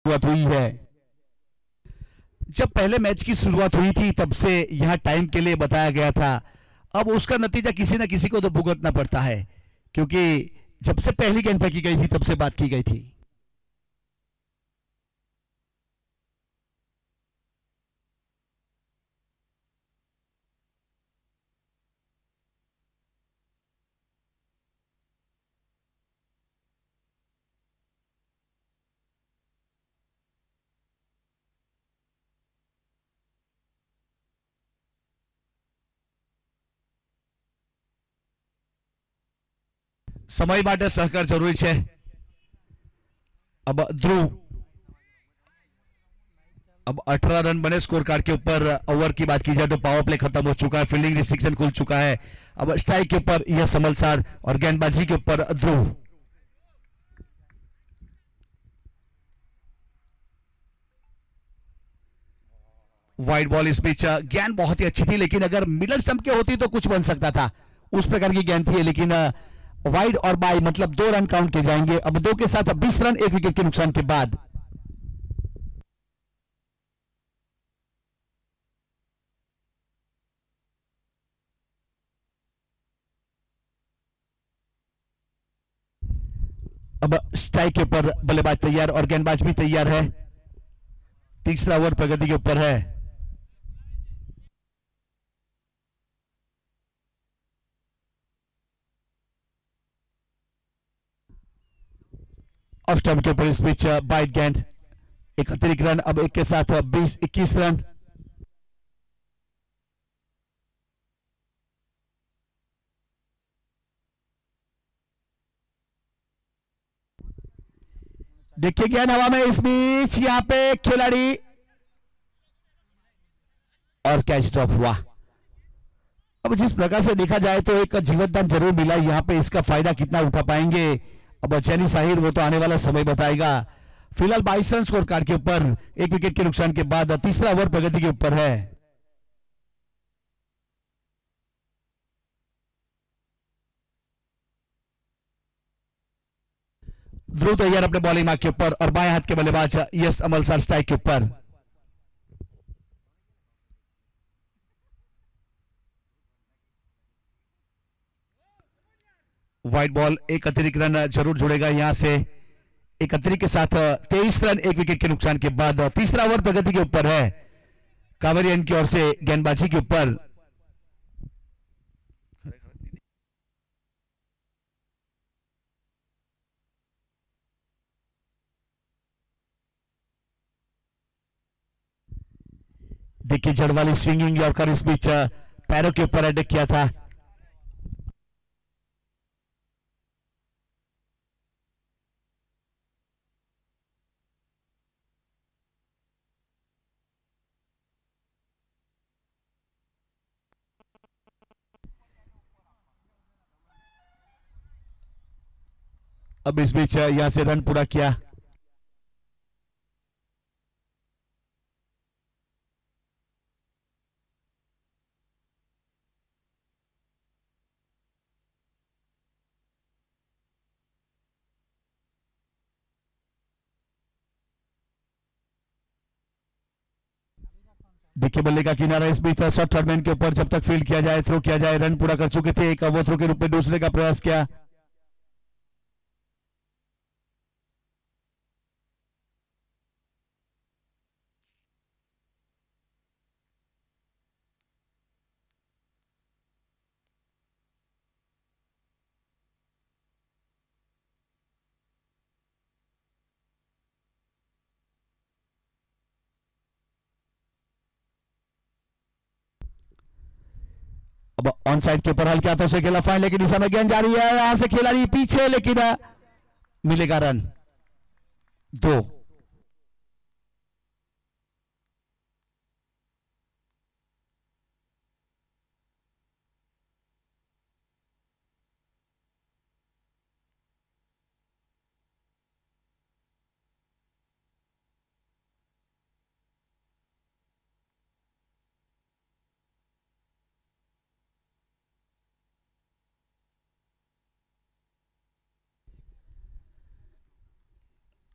शुरुआत हुई है। जब पहले मैच की शुरुआत हुई थी तब से यह टाइम के लिए बताया गया था। अब उसका नतीजा किसी ना किसी को तो भुगतना पड़ता है, क्योंकि जब से पहली गेंद फेंकी गई थी तब से बात की गई थी। સમય માટે સહકાર જરૂરી છે। अब ध्रुव, अब 18 रन बने स्कोर कार्ड के ऊपर। ओवर की बात की जाए तो पावर प्ले खत्म हो चुका है, फील्डिंग रिस्ट्रिक्शन खुल चुका है। अब स्ट्राइक के ऊपर यह समलसार और गेंदबाजी के ऊपर ध्रुव। वाइड बॉल इस बीच गेंद बहुत ही अच्छी थी, लेकिन अगर मिडल स्टंप के होती तो कुछ बन सकता था, उस प्रकार की गेंद थी। लेकिन वाइड और बाई मतलब 2 रन काउंट किए जाएंगे। अब 2 के साथ 20 रन 1 विकेट के नुकसान के बाद। अब स्ट्राइक के ऊपर बल्लेबाज तैयार और गेंदबाज भी तैयार है। तीसरा ओवर प्रगति के ऊपर है। ऑफ स्टंप के ऊपर इस बीच बाइट गेंद, एक अतिरिक्त रन। अब 1 के साथ 20-21 रन। देखिए गेंद हवा में, इस बीच यहां पे खिलाड़ी और कैच ड्रॉप हुआ। अब जिस प्रकार से देखा जाए तो एक जीवनदान जरूर मिला यहां पे, इसका फायदा कितना उठा पाएंगे अब चैनी साहिर वो तो आने वाला समय बताएगा। फिलहाल 22 रन स्कोर कार्ड के ऊपर 1 विकेट के नुकसान के बाद। तीसरा ओवर प्रगति के ऊपर है। ध्रुव तैयार अपने बॉलिंग मार्क के ऊपर और बाएं हाथ के बल्लेबाज यस अमलसार स्ट्राइक के ऊपर। वाइड बॉल, एक अतिरिक्त रन जरूर जुड़ेगा यहां से। एक अतिरिक्त के साथ 23 रन 1 विकेट के नुकसान के बाद। तीसरा ओवर प्रगति के ऊपर है। कावेरियन की ओर से गेंदबाजी के ऊपर। देखिए जड़ वाली स्विंगिंग यॉर्कर इस बीच पैरों के ऊपर अटैक किया था। अब इस बीच यहां से रन पूरा किया। देखिए बल्ले का किनारा इस बीच शॉर्ट थर्ड मैन के ऊपर। जब तक फील्ड किया जाए, थ्रो किया जाए, रन पूरा कर चुके थे। एक वो थ्रो के रूप में दूसरे का प्रयास किया। अब ऑन साइड के ऊपर हल्के हाथों से खेला, फाइन लेकिन दिशा में गेंद जा रही है। यहां से खिलाड़ी पीछे, लेकिन मिलेगा रन 2।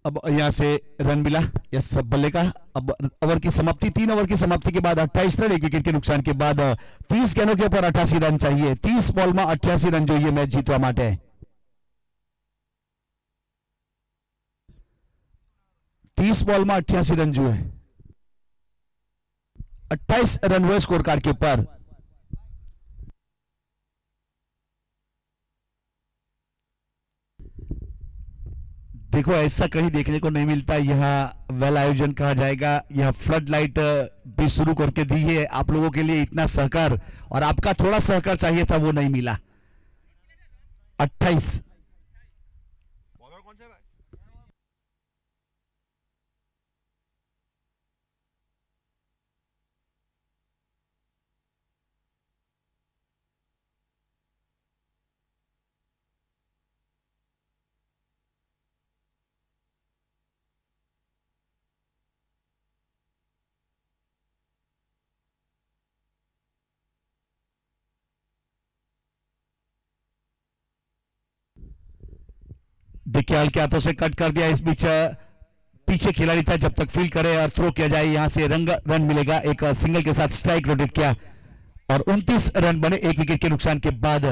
अब यहाँ से रन मिला, यस बल्ले का। अब ओवर की समाप्ति, 3 ओवर की समाप्ति के बाद 28 रन, 1 विकेट के नुकसान के बाद 30 गेंदों के ऊपर 88 रन चाहिए। 30 बॉल में 88 रन જોઈએ मैच जीतवा માટે। 30 बॉल में 88 रन જોઈએ। 28 रन हुए स्कोर कार्ड के ऊपर। देखो ऐसा कहीं देखने को नहीं मिलता, यह वेल आयोजन कहा जाएगा। यह फ्लड लाइट भी शुरू करके दी है आप लोगों के लिए, इतना सहकार और आपका थोड़ा सहकार चाहिए था, वो नहीं मिला। 28 देखिए के हाथों से कट कर दिया। इस बीच पीछे खिलाड़ी था, जब तक फील्ड करे और थ्रो किया जाए, यहां से रन मिलेगा। एक सिंगल के साथ स्ट्राइक रोटेट किया और 29 रन बने 1 विकेट के नुकसान के बाद।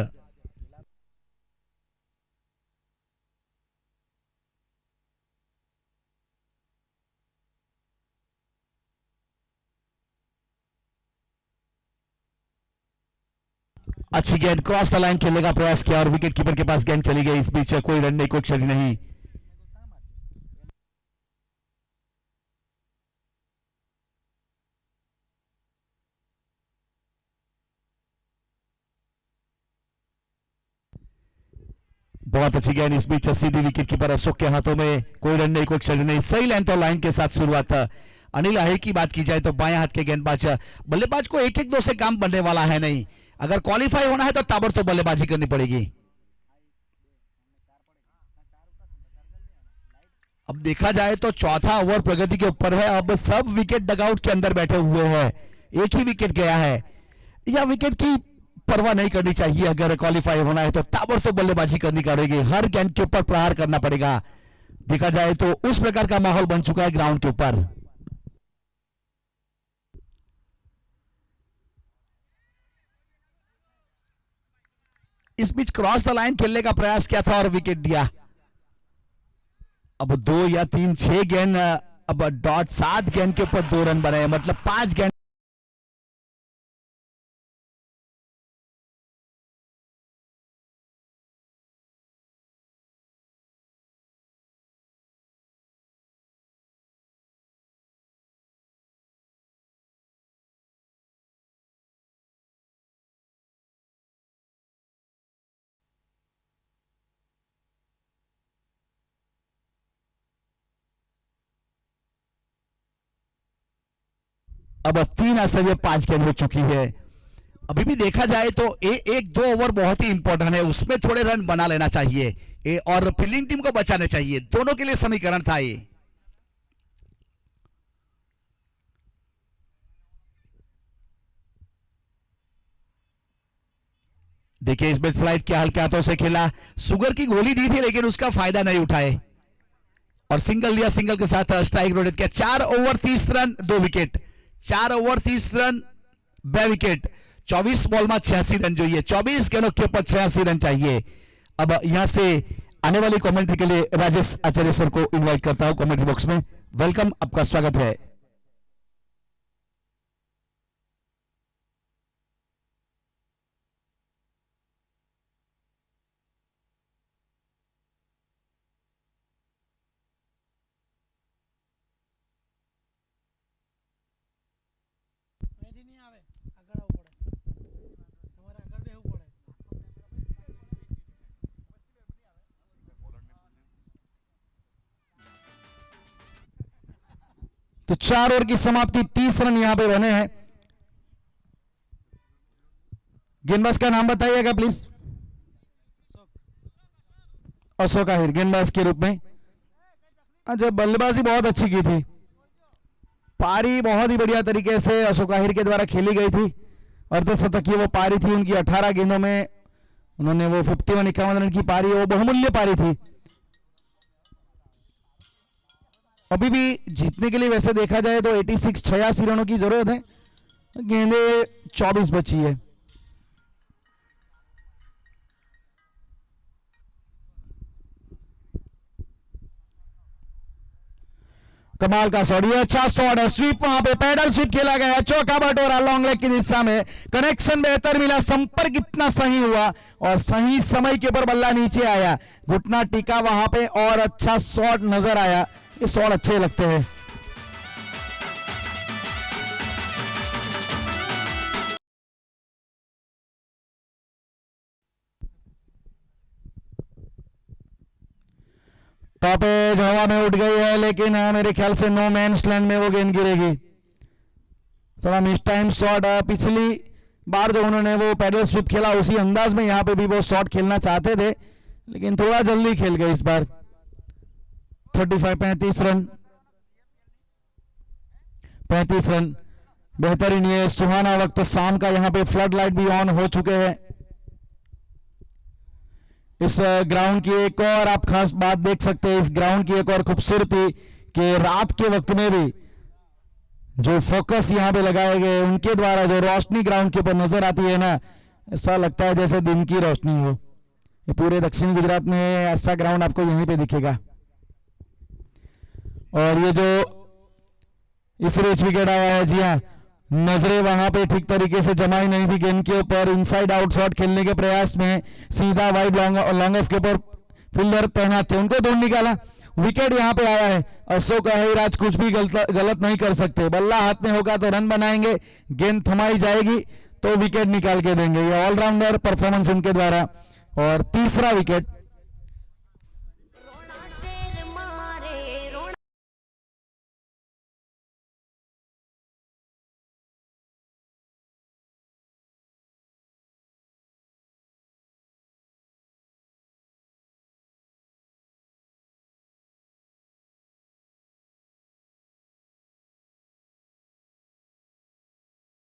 अच्छी गेंद क्रॉस द लाइन खेलने का प्रयास किया और विकेट कीपर के पास गेंद चली गई। इस बीच कोई रन नहीं, कोई क्षति नहीं। बहुत अच्छी गेंद, इस बीच सीधी विकेट कीपर अशोक के हाथों में। कोई रन नहीं, कोई क्षति नहीं। सही लाइन तो लाइन के साथ शुरुआत। अनिल आहिर की बात की जाए तो बाएं हाथ के गेंदबाज, बल्लेबाज को 1-1-2 से काम बनने वाला है नहीं। अगर क्वालिफाई होना है तो ताबड़तोड़ बल्लेबाजी करनी पड़ेगी। अब देखा जाए तो चौथा ओवर प्रगति के ऊपर है। अब सब विकेट डगआउट के अंदर बैठे हुए हैं, एक ही विकेट गया है। यह विकेट की परवाह नहीं करनी चाहिए। अगर क्वालिफाई होना है तो ताबड़तोड़ बल्लेबाजी करनी पड़ेगी, हर गेंद के ऊपर प्रहार करना पड़ेगा। देखा जाए तो उस प्रकार का माहौल बन चुका है ग्राउंड के ऊपर। इस बीच क्रॉस द लाइन खेलने का प्रयास किया था और विकेट दिया। अब 2 या 3 6 गेंद, अब डॉट 7 गेंद के ऊपर 2 रन बनाए, मतलब 5 गेंद। अब 3 आसवे 5 गेंद हो चुकी है। अभी भी देखा जाए तो 1-2 ओवर बहुत ही इंपॉर्टेंट है, उसमें थोड़े रन बना लेना चाहिए और फील्डिंग टीम को बचाने चाहिए। दोनों के लिए समीकरण था ये। देखिए इस बीच फ्लाइट के हल्के हाथों से खेला, सुगर की गोली दी थी लेकिन उसका फायदा नहीं उठाए और सिंगल लिया। सिंगल के साथ स्ट्राइक रोटेट किया। 4 over 30 run 2 wicket. 4 over 30 run 2 wicket. 24 ball में 86 रन चाहिए। 24 गेंदों के ऊपर 86 रन चाहिए। अब यहां से आने वाली कमेंट्री के लिए राजेश आचार्य सर को इनवाइट करता हूं कमेंट्री बॉक्स में। वेलकम, आपका स्वागत है। तो 4 ओवर की समाप्ति, 30 रन यहां पे बने हैं। गेंदबाज का नाम बताइएगा प्लीज। अशोक आहिर गेंदबाज के रूप में। अच्छा, बल्लेबाजी बहुत अच्छी की थी, पारी बहुत ही बढ़िया तरीके से अशोक आहिर के द्वारा खेली गई थी। अर्धशतकीय वो पारी थी उनकी। 18 गेंदों में उन्होंने वो 51 रन की पारी, वो बहुमूल्य पारी थी। अभी भी जीतने के लिए वैसे देखा जाए तो 86 रनों की जरूरत है, गेंदे 24 बची है। कमाल का शॉट, ये अच्छा शॉट है, स्वीप, वहां पे पैडल स्वीप खेला गया, चौका बटोरा लॉन्ग लेग की दिशा में, कनेक्शन बेहतर मिला, संपर्क इतना सही हुआ और सही समय के ऊपर बल्ला नीचे आया, घुटना टिका वहां पे और अच्छा शॉट नजर आया। ये शॉट अच्छे लगते हैं। टॉप एज हवा में उठ गई है, लेकिन मेरे ख्याल से नो मैन्स लैंड में वो गेंद गिरेगी। थोड़ा मिस टाइम शॉट, पिछली बार जो उन्होंने वो पैडल स्वीप खेला उसी अंदाज में यहाँ पे भी वो शॉट खेलना चाहते थे, लेकिन थोड़ा जल्दी खेल गए इस बार। 35 रन, 35 रन बेहतरीन। ये सुहाना वक्त शाम का, यहाँ पे फ्लड लाइट भी ऑन हो चुके हैं। इस ग्राउंड की एक और आप खास बात देख सकते हैं, इस ग्राउंड की एक और खूबसूरती कि रात के वक्त में भी जो फोकस यहाँ पे लगाए गए उनके द्वारा जो रोशनी ग्राउंड के ऊपर नजर आती है ना, ऐसा लगता है जैसे दिन की रोशनी हो। ये पूरे दक्षिण गुजरात में ऐसा ग्राउंड आपको यहीं पे दिखेगा। और ये जो इस रेच विकेट आया है, जी हाँ, नजरें वहां पे ठीक तरीके से जमाई नहीं थी गेंद के ऊपर, इनसाइड आउट शॉट खेलने के प्रयास में सीधा वाइड लॉन्ग ऑफ के ऊपर फील्डर तैनात थे, उनको ढूंढ निकाला, विकेट यहाँ पे आया है। अशोक अहिराज कुछ भी गलत नहीं कर सकते, बल्ला हाथ में होगा तो रन बनाएंगे, गेंद थमाई जाएगी तो विकेट निकाल के देंगे। ये ऑलराउंडर परफॉर्मेंस उनके द्वारा, और तीसरा विकेट।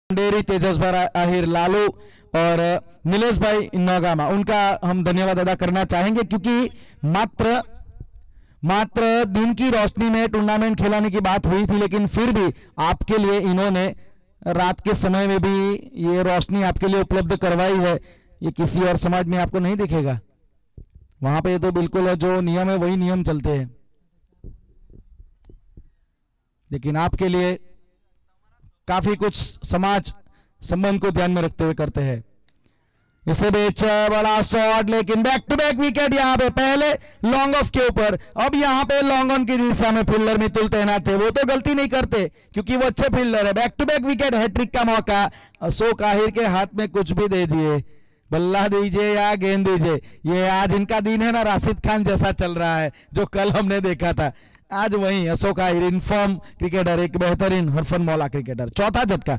डेरी तेजस्वर आहिर, लालू और नीलेश भाई नौगामा, उनका हम धन्यवाद अदा करना चाहेंगे, क्योंकि मात्र दिन की रोशनी में टूर्नामेंट खिलाने की बात हुई थी, लेकिन फिर भी आपके लिए इन्होंने रात के समय में भी ये रोशनी आपके लिए उपलब्ध करवाई है। ये किसी और समाज में आपको नहीं दिखेगा, वहां पे तो बिल्कुल जो नियम है वही नियम चलते हैं, लेकिन आपके लिए काफी कुछ समाज संबंध को ध्यान में रखते हुए करते हैं। इसे बेच बड़ा शॉट, लेकिन बैक टू बैक विकेट यहाँ पे, पहले लॉन्ग ऑफ के ऊपर, अब यहाँ पे लॉन्ग ऑन की दिशा में फील्डर मितुल तैनात थे, वो तो गलती नहीं करते क्योंकि वो अच्छे फील्डर है। Back to back wicket, hat trick का मौका, अशोक आहिर के हाथ में कुछ भी दे दिए, बल्ला दीजिए या गेंद दीजिए, ये आज इनका दिन है ना, राशिद खान जैसा चल रहा है जो कल हमने देखा था, आज वही अशोक आहिर इनफॉर्म क्रिकेटर, एक बेहतरीन हरफन मौला क्रिकेटर। चौथा झटका,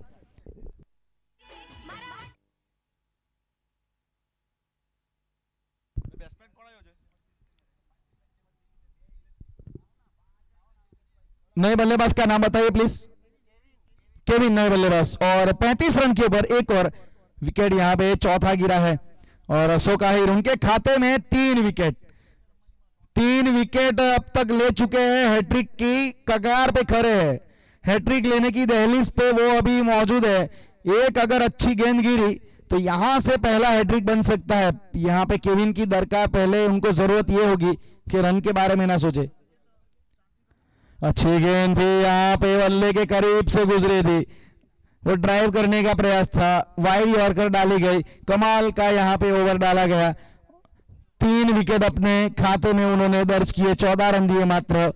नए बल्लेबाज का नाम बताइए प्लीज। केविन, नए बल्लेबाज, और 35 रन के ऊपर एक और विकेट यहाँ पे चौथा गिरा है, और अशोक आहिर उनके खाते में 3 विकेट अब तक ले चुके हैं, हैट्रिक की कगार पे खड़े हैं, हैट्रिक लेने की दहलीज पे वो अभी मौजूद है। एक अगर अच्छी गेंद गिरी तो यहां से पहला हैट्रिक बन सकता है। यहां पे केविन की दरकार, पहले उनको जरूरत ये होगी कि रन के बारे में ना सोचे। अच्छी गेंद थी, यहाँ पे बल्ले के करीब से गुजरी थी, वो ड्राइव करने का प्रयास था, वाइड यॉर्कर डाली गई, कमाल का यहाँ पे ओवर डाला गया। 3 विकेट अपने खाते में उन्होंने दर्ज किए, 14 रन दिए मात्र,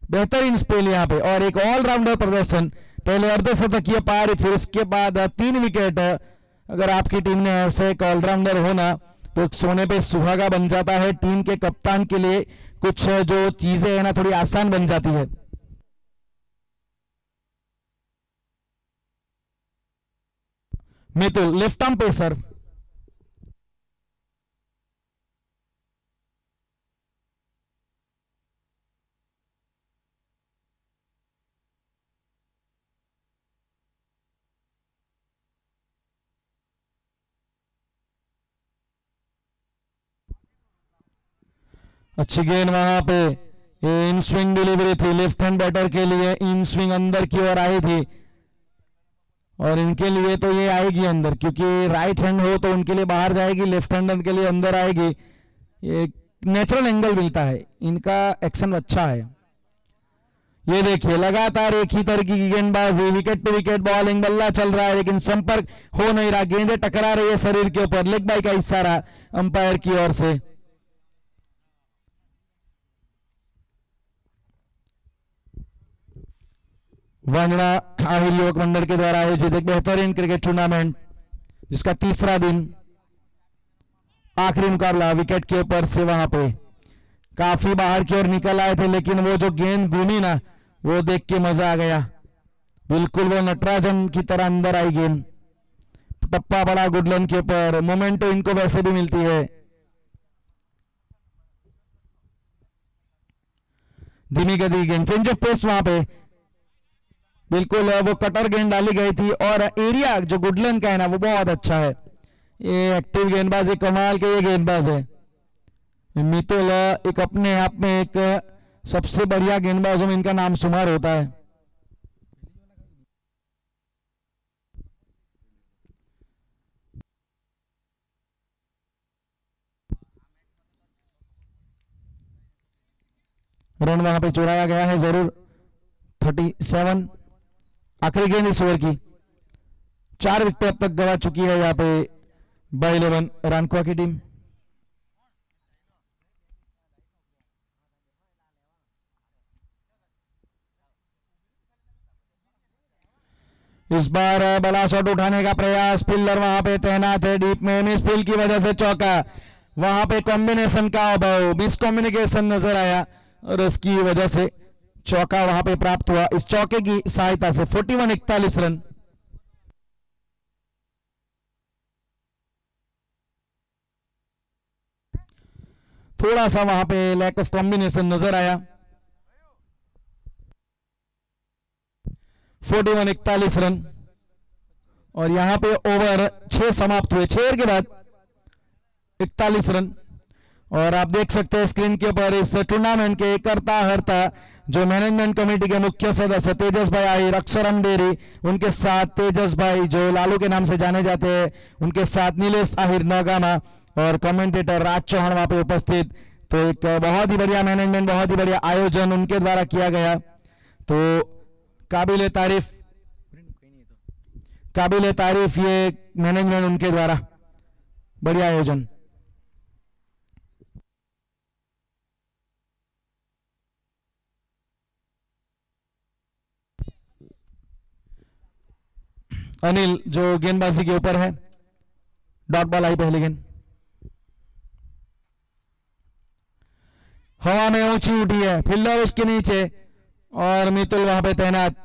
बेहतरीन स्पेल यहाँ पे, और एक ऑलराउंडर प्रदर्शन, पहले अर्धशतकीय पारी, फिर उसके बाद 3 विकेट। अगर आपकी टीम ने ऐसे एक ऑलराउंडर होना तो सोने पे सुहागा बन जाता है, टीम के कप्तान के लिए कुछ जो चीजें है ना थोड़ी आसान बन जाती है। मितुल लेफ्ट आर्म पेसर, अच्छी गेंद वहां पे, ये इन स्विंग डिलीवरी थी लेफ्ट हैंड बैटर के लिए, इन स्विंग अंदर की ओर आई थी और इनके लिए तो ये आएगी अंदर, क्योंकि राइट हैंड हो तो उनके लिए बाहर जाएगी, लेफ्ट हैंड के लिए अंदर आएगी। ये नेचुरल एंगल मिलता है, इनका एक्शन अच्छा है। ये देखिए लगातार एक ही तरीके की गेंदबाजी, विकेट टू विकेट बॉलिंग, बल्ला चल रहा है लेकिन संपर्क हो नहीं रहा, गेंदें टकरा रही है शरीर के ऊपर, लेग बाई का इशारा अंपायर की ओर से। वांगड़ा आहिर युवक मंडल के द्वारा आयोजित एक बेहतरीन क्रिकेट टूर्नामेंट, जिसका तीसरा दिन आखिरी मुकाबला विकेट के ऊपर से वहां पे काफी बाहर की ओर निकल आए थे, लेकिन वो जो गेंद घूमी ना, वो देख के मजा आ गया, बिल्कुल वो नटराजन की तरह अंदर आई गेंद, टप्पा बड़ा गुडलन के ऊपर, मोमेंटो इनको वैसे भी मिलती है। धीमी गति गेंद, चेंज ऑफ पेस वहां पे बिल्कुल वो कटर गेंद डाली गई थी और एरिया जो गुडलन का है ना वो बहुत अच्छा है। ये एक्टिव गेंदबाज है, कमाल के ये गेंदबाज है मितुल, एक अपने आप में एक सबसे बढ़िया गेंदबाजों में इनका नाम शुमार होता है। रन वहां पे चुराया गया है जरूर, 37 आखिरी गेंद इस ओवर की, 4 विकेट अब तक गवा चुकी है यहाँ पे बाय 11 रानकुआ की टीम। इस बार बड़ा शॉट उठाने का प्रयास, फिल्डर वहां पे तैनात है डीप में, मिस फील्ड की वजह से चौका, वहां पे कॉम्बिनेशन का अभाव, मिस कम्युनिकेशन नजर आया और उसकी वजह से चौका वहां पे प्राप्त हुआ। इस चौके की सहायता से 41-41 रन। थोड़ा सा वहां पे लैक ऑफ कॉम्बिनेशन नजर आया। 41-41 रन और यहां पे ओवर 6 समाप्त हुए, 6 के बाद 41 रन। और आप देख सकते हैं स्क्रीन के ऊपर इस टूर्नामेंट के करता हरता जो मैनेजमेंट कमेटी के मुख्य सदस्य तेजस भाई आहिर, अक्षरम डेरी, उनके साथ तेजस भाई जो लालू के नाम से जाने जाते हैं, उनके साथ नीलेश आहिर नौगामा और कमेंटेटर राज चौहान वहां पे उपस्थित। तो एक बहुत ही बढ़िया मैनेजमेंट, बहुत ही बढ़िया आयोजन उनके द्वारा किया गया, तो काबिल तारीफ ये मैनेजमेंट उनके द्वारा, बढ़िया आयोजन। अनिल जो गेंदबाजी के ऊपर है, डॉट बॉल आई पहली गेंद, हवा में ऊंची उठी है, फील्डर उसके नीचे और मितुल वहां पे तैनात,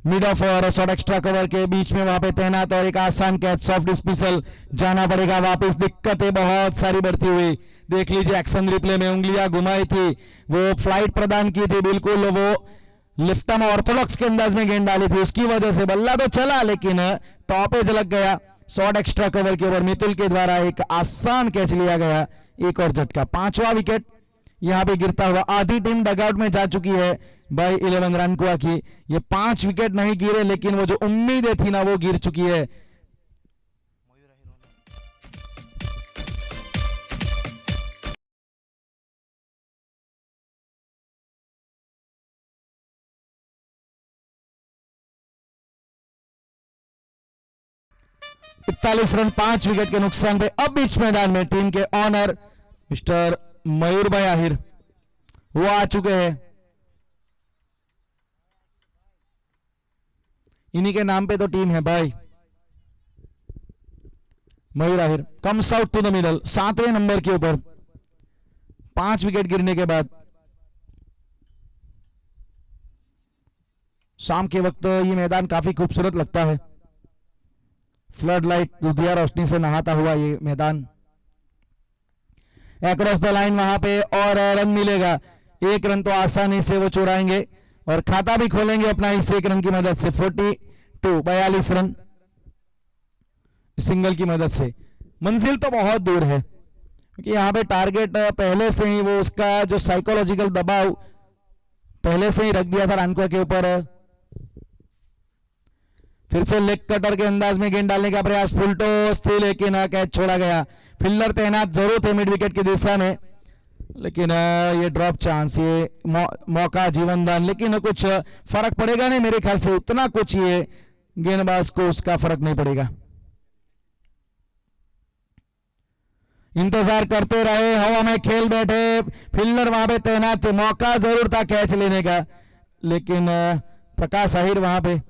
मिड ऑफ और शॉर्ट एक्स्ट्रा कवर के बीच में वहां पे तैनात और एक आसान कैच, सॉफ्ट डिस्मिसल, जाना पड़ेगा वापस, दिक्कतें बहुत सारी बढ़ती हुई। देख लीजिए एक्शन रिप्ले में उंगलियां घुमाई थी, वो फ्लाइट प्रदान की थी, बिल्कुल वो लिफ्टम ऑर्थोडॉक्स के अंदाज में गेंद डाली थी, उसकी वजह से बल्ला तो चला लेकिन टॉप एज लग गया। शॉर्ट एक्स्ट्रा कवर के ऊपर मितुल के द्वारा एक आसान कैच लिया गया, एक और झटका, 5वां विकेट यहां पे गिरता हुआ। आधी टीम डगआउट में जा चुकी है बाय 11 रानकुआ की, ये 5 विकेट नहीं गिरे लेकिन वो जो उम्मीदें थी ना वो गिर चुकी है। इकतालीस रन 5 विकेट के नुकसान पे अब बीच मैदान में टीम के ऑनर मिस्टर मयूर भाई आहिर वो आ चुके हैं, इन्हीं के नाम पे तो टीम है भाई। Mayur Ahir comes out to the middle, 7वें नंबर के ऊपर 5 विकेट गिरने के बाद। शाम के वक्त ये मैदान काफी खूबसूरत लगता है, फ्लड लाइट दुधिया रोशनी से नहाता हुआ ये मैदान। अक्रॉस द लाइन वहां पे और रन मिलेगा, 1 रन तो आसानी से वो चुराएंगे और खाता भी खोलेंगे अपना इस 1 रन की मदद से। 42 रन सिंगल की मदद से, मंजिल तो बहुत दूर है, क्योंकि यहाँ पे टारगेट पहले से ही वो उसका जो साइकोलॉजिकल दबाव पहले से ही रख दिया था रानकुआ के ऊपर। फिर से लेग कटर के अंदाज में गेंद डालने का प्रयास, फुल टॉस थी लेकिन कैच छोड़ा गया। फील्डर तैनात जरूर थे मिड विकेट की दिशा में, लेकिन ये ड्रॉप चांस, ये मौका जीवनदान, लेकिन कुछ फर्क पड़ेगा नहीं मेरे ख्याल से, उतना कुछ ये गेंदबाज को उसका फर्क नहीं पड़ेगा। इंतजार करते रहे, हवा में खेल बैठे, फील्डर वहां पे तैनात थे, मौका जरूर था कैच लेने का, लेकिन प्रकाश आहिर वहां पे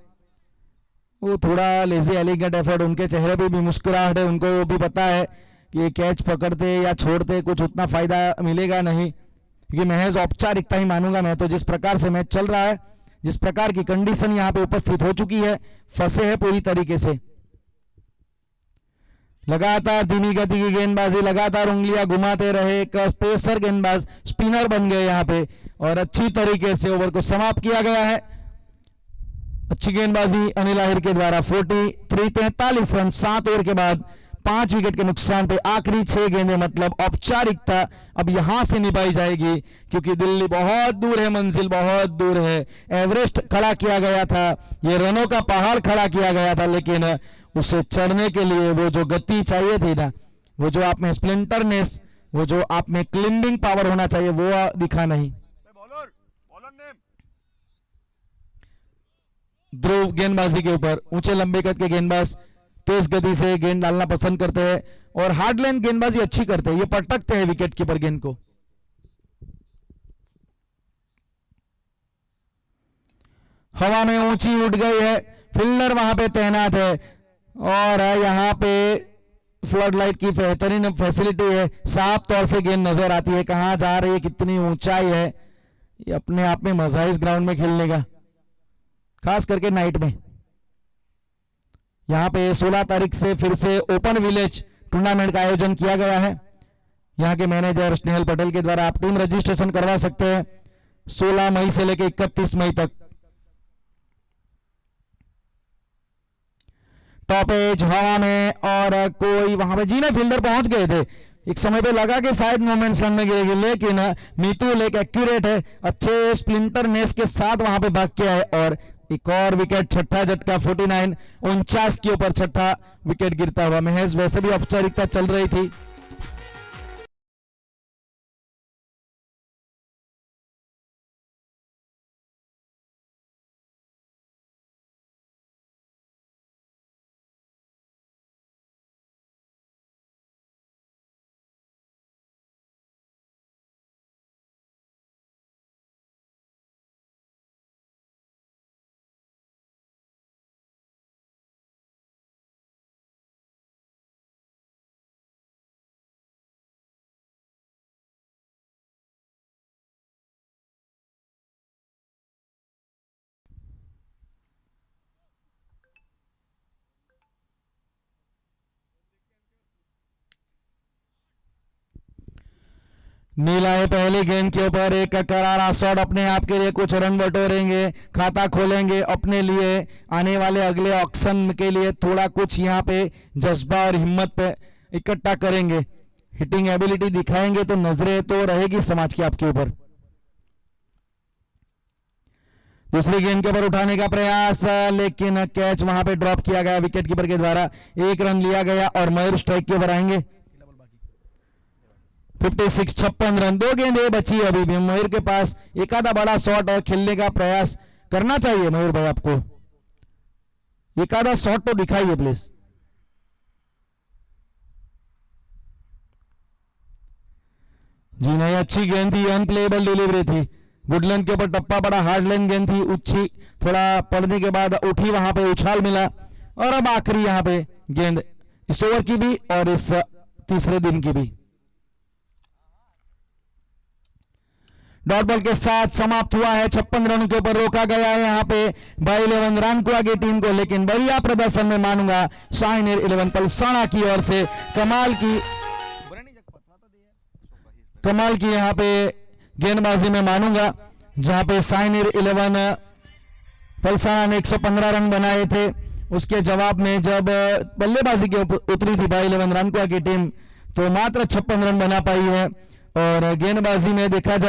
वो थोड़ा लेजी एलिगेंट एफर्ट, उनके चेहरे पे भी मुस्कुराहट है, उनको वो भी पता है कि ये कैच पकड़ते या छोड़ते कुछ उतना फायदा मिलेगा नहीं, क्योंकि महज औपचारिकता ही मानूंगा मैं तो। जिस प्रकार से मैच चल रहा है, जिस प्रकार की कंडीशन यहाँ पे उपस्थित हो चुकी है, फंसे है पूरी तरीके से। लगातार धीमी गति की गेंदबाजी, लगातार उंगलियां घुमाते रहे, एक पेसर गेंदबाज स्पिनर बन गए यहाँ पे, और अच्छी तरीके से ओवर को समाप्त किया गया है। अच्छी गेंदबाजी अनिल आहिर के द्वारा। 43 रन 7 ओवर के बाद 5 विकेट के नुकसान पे आखिरी 6 गेंदें, मतलब औपचारिकता अब यहां से निभाई जाएगी, क्योंकि दिल्ली बहुत दूर है, मंजिल बहुत दूर है। एवरेस्ट खड़ा किया गया था, ये रनों का पहाड़ खड़ा किया गया था, लेकिन उसे चढ़ने के लिए वो जो गति चाहिए थी ना, वो जो आप में स्प्लिंटरनेस, वो जो आप में क्लिंबिंग पावर होना चाहिए, वो दिखा नहीं। ध्रुव गेंदबाजी के ऊपर, ऊंचे लंबे कद के गेंदबाज तेज गति से गेंद डालना पसंद करते हैं और हार्ड लाइन गेंदबाजी अच्छी करते हैं, ये पटकते हैं विकेट कीपर गेंद को। हवा में ऊंची उठ गई है, फील्डर वहां पे तैनात है, और यहां पे फ्लड लाइट की बेहतरीन फैसिलिटी है, साफ तौर से गेंद नजर आती है कहां जा रही है, कितनी ऊंचाई है। ये अपने आप में मजा है इस ग्राउंड में खेलने का, खास करके नाइट में। यहां पे 16 तारीख से फिर से ओपन विलेज टूर्नामेंट का आयोजन किया गया है। यहां के मैनेजर स्नेहल पटेल के द्वारा आप टीम रजिस्ट्रेशन करवा सकते हैं 16 मई से लेकर 31 मई तक। टॉप एज हवा में, और कोई वहां पे जीने फील्डर पहुंच गए थे, एक समय पे लगा कि शायद मोमेंट्स रन में गिरेगी, लेकिन मितुल एक एक्यूरेट है, अच्छे स्प्लिंटर नेस के साथ वहां पे भाग के आए, और एक और विकेट, छठा झटका। 49 के ऊपर छठा विकेट गिरता हुआ। महज वैसे भी औपचारिकता चल रही थी, नीलाए पहली गेंद के ऊपर एक करारा शॉट, अपने आप के लिए कुछ रन बटोरेंगे, खाता खोलेंगे अपने लिए, आने वाले अगले ऑक्शन के लिए थोड़ा कुछ यहाँ पे जज्बा और हिम्मत पे इकट्ठा करेंगे, हिटिंग एबिलिटी दिखाएंगे तो नजरें तो रहेगी समाज की आपके ऊपर। दूसरी गेंद के ऊपर उठाने का प्रयास, लेकिन कैच वहां पे ड्रॉप किया गया विकेट कीपर के द्वारा। 1 रन लिया गया और मयूर स्ट्राइक के ऊपर आएंगे। 56 रन, 2 गेंदें बची अभी भी। मयूर के पास एक आधा बड़ा शॉट और खेलने का प्रयास करना चाहिए मयूर भाई, आपको एक आधा शॉट तो दिखाइए प्लीज। जी नहीं, अच्छी गेंद थी, अनप्लेएबल डिलीवरी थी। गुडलैंड के ऊपर टप्पा पड़ा, हार्ड लाइन गेंद थी, उच्छी थोड़ा पड़ने के बाद उठी, वहां पे उछाल मिला, और अब आखिरी यहां पे गेंद इस ओवर की भी और इस तीसरे दिन की भी। डॉट बॉल के साथ समाप्त हुआ है। 56 रनों के ऊपर रोका गया है यहाँ पे बाई 11 रानकुआ की टीम को, लेकिन बढ़िया प्रदर्शन में मानूंगा शाइनियर 11 पलसाना की ओर से। कमाल की यहाँ पे गेंदबाजी में मानूंगा, जहां पे शाइनियर 11 पलसाना ने 115 रन बनाए थे, उसके जवाब में जब बल्लेबाजी के ऊपर उतरी थी बाई 11 रानकुआ की टीम, तो मात्र 56 रन बना पाई है। और गेंदबाजी में देखा जाए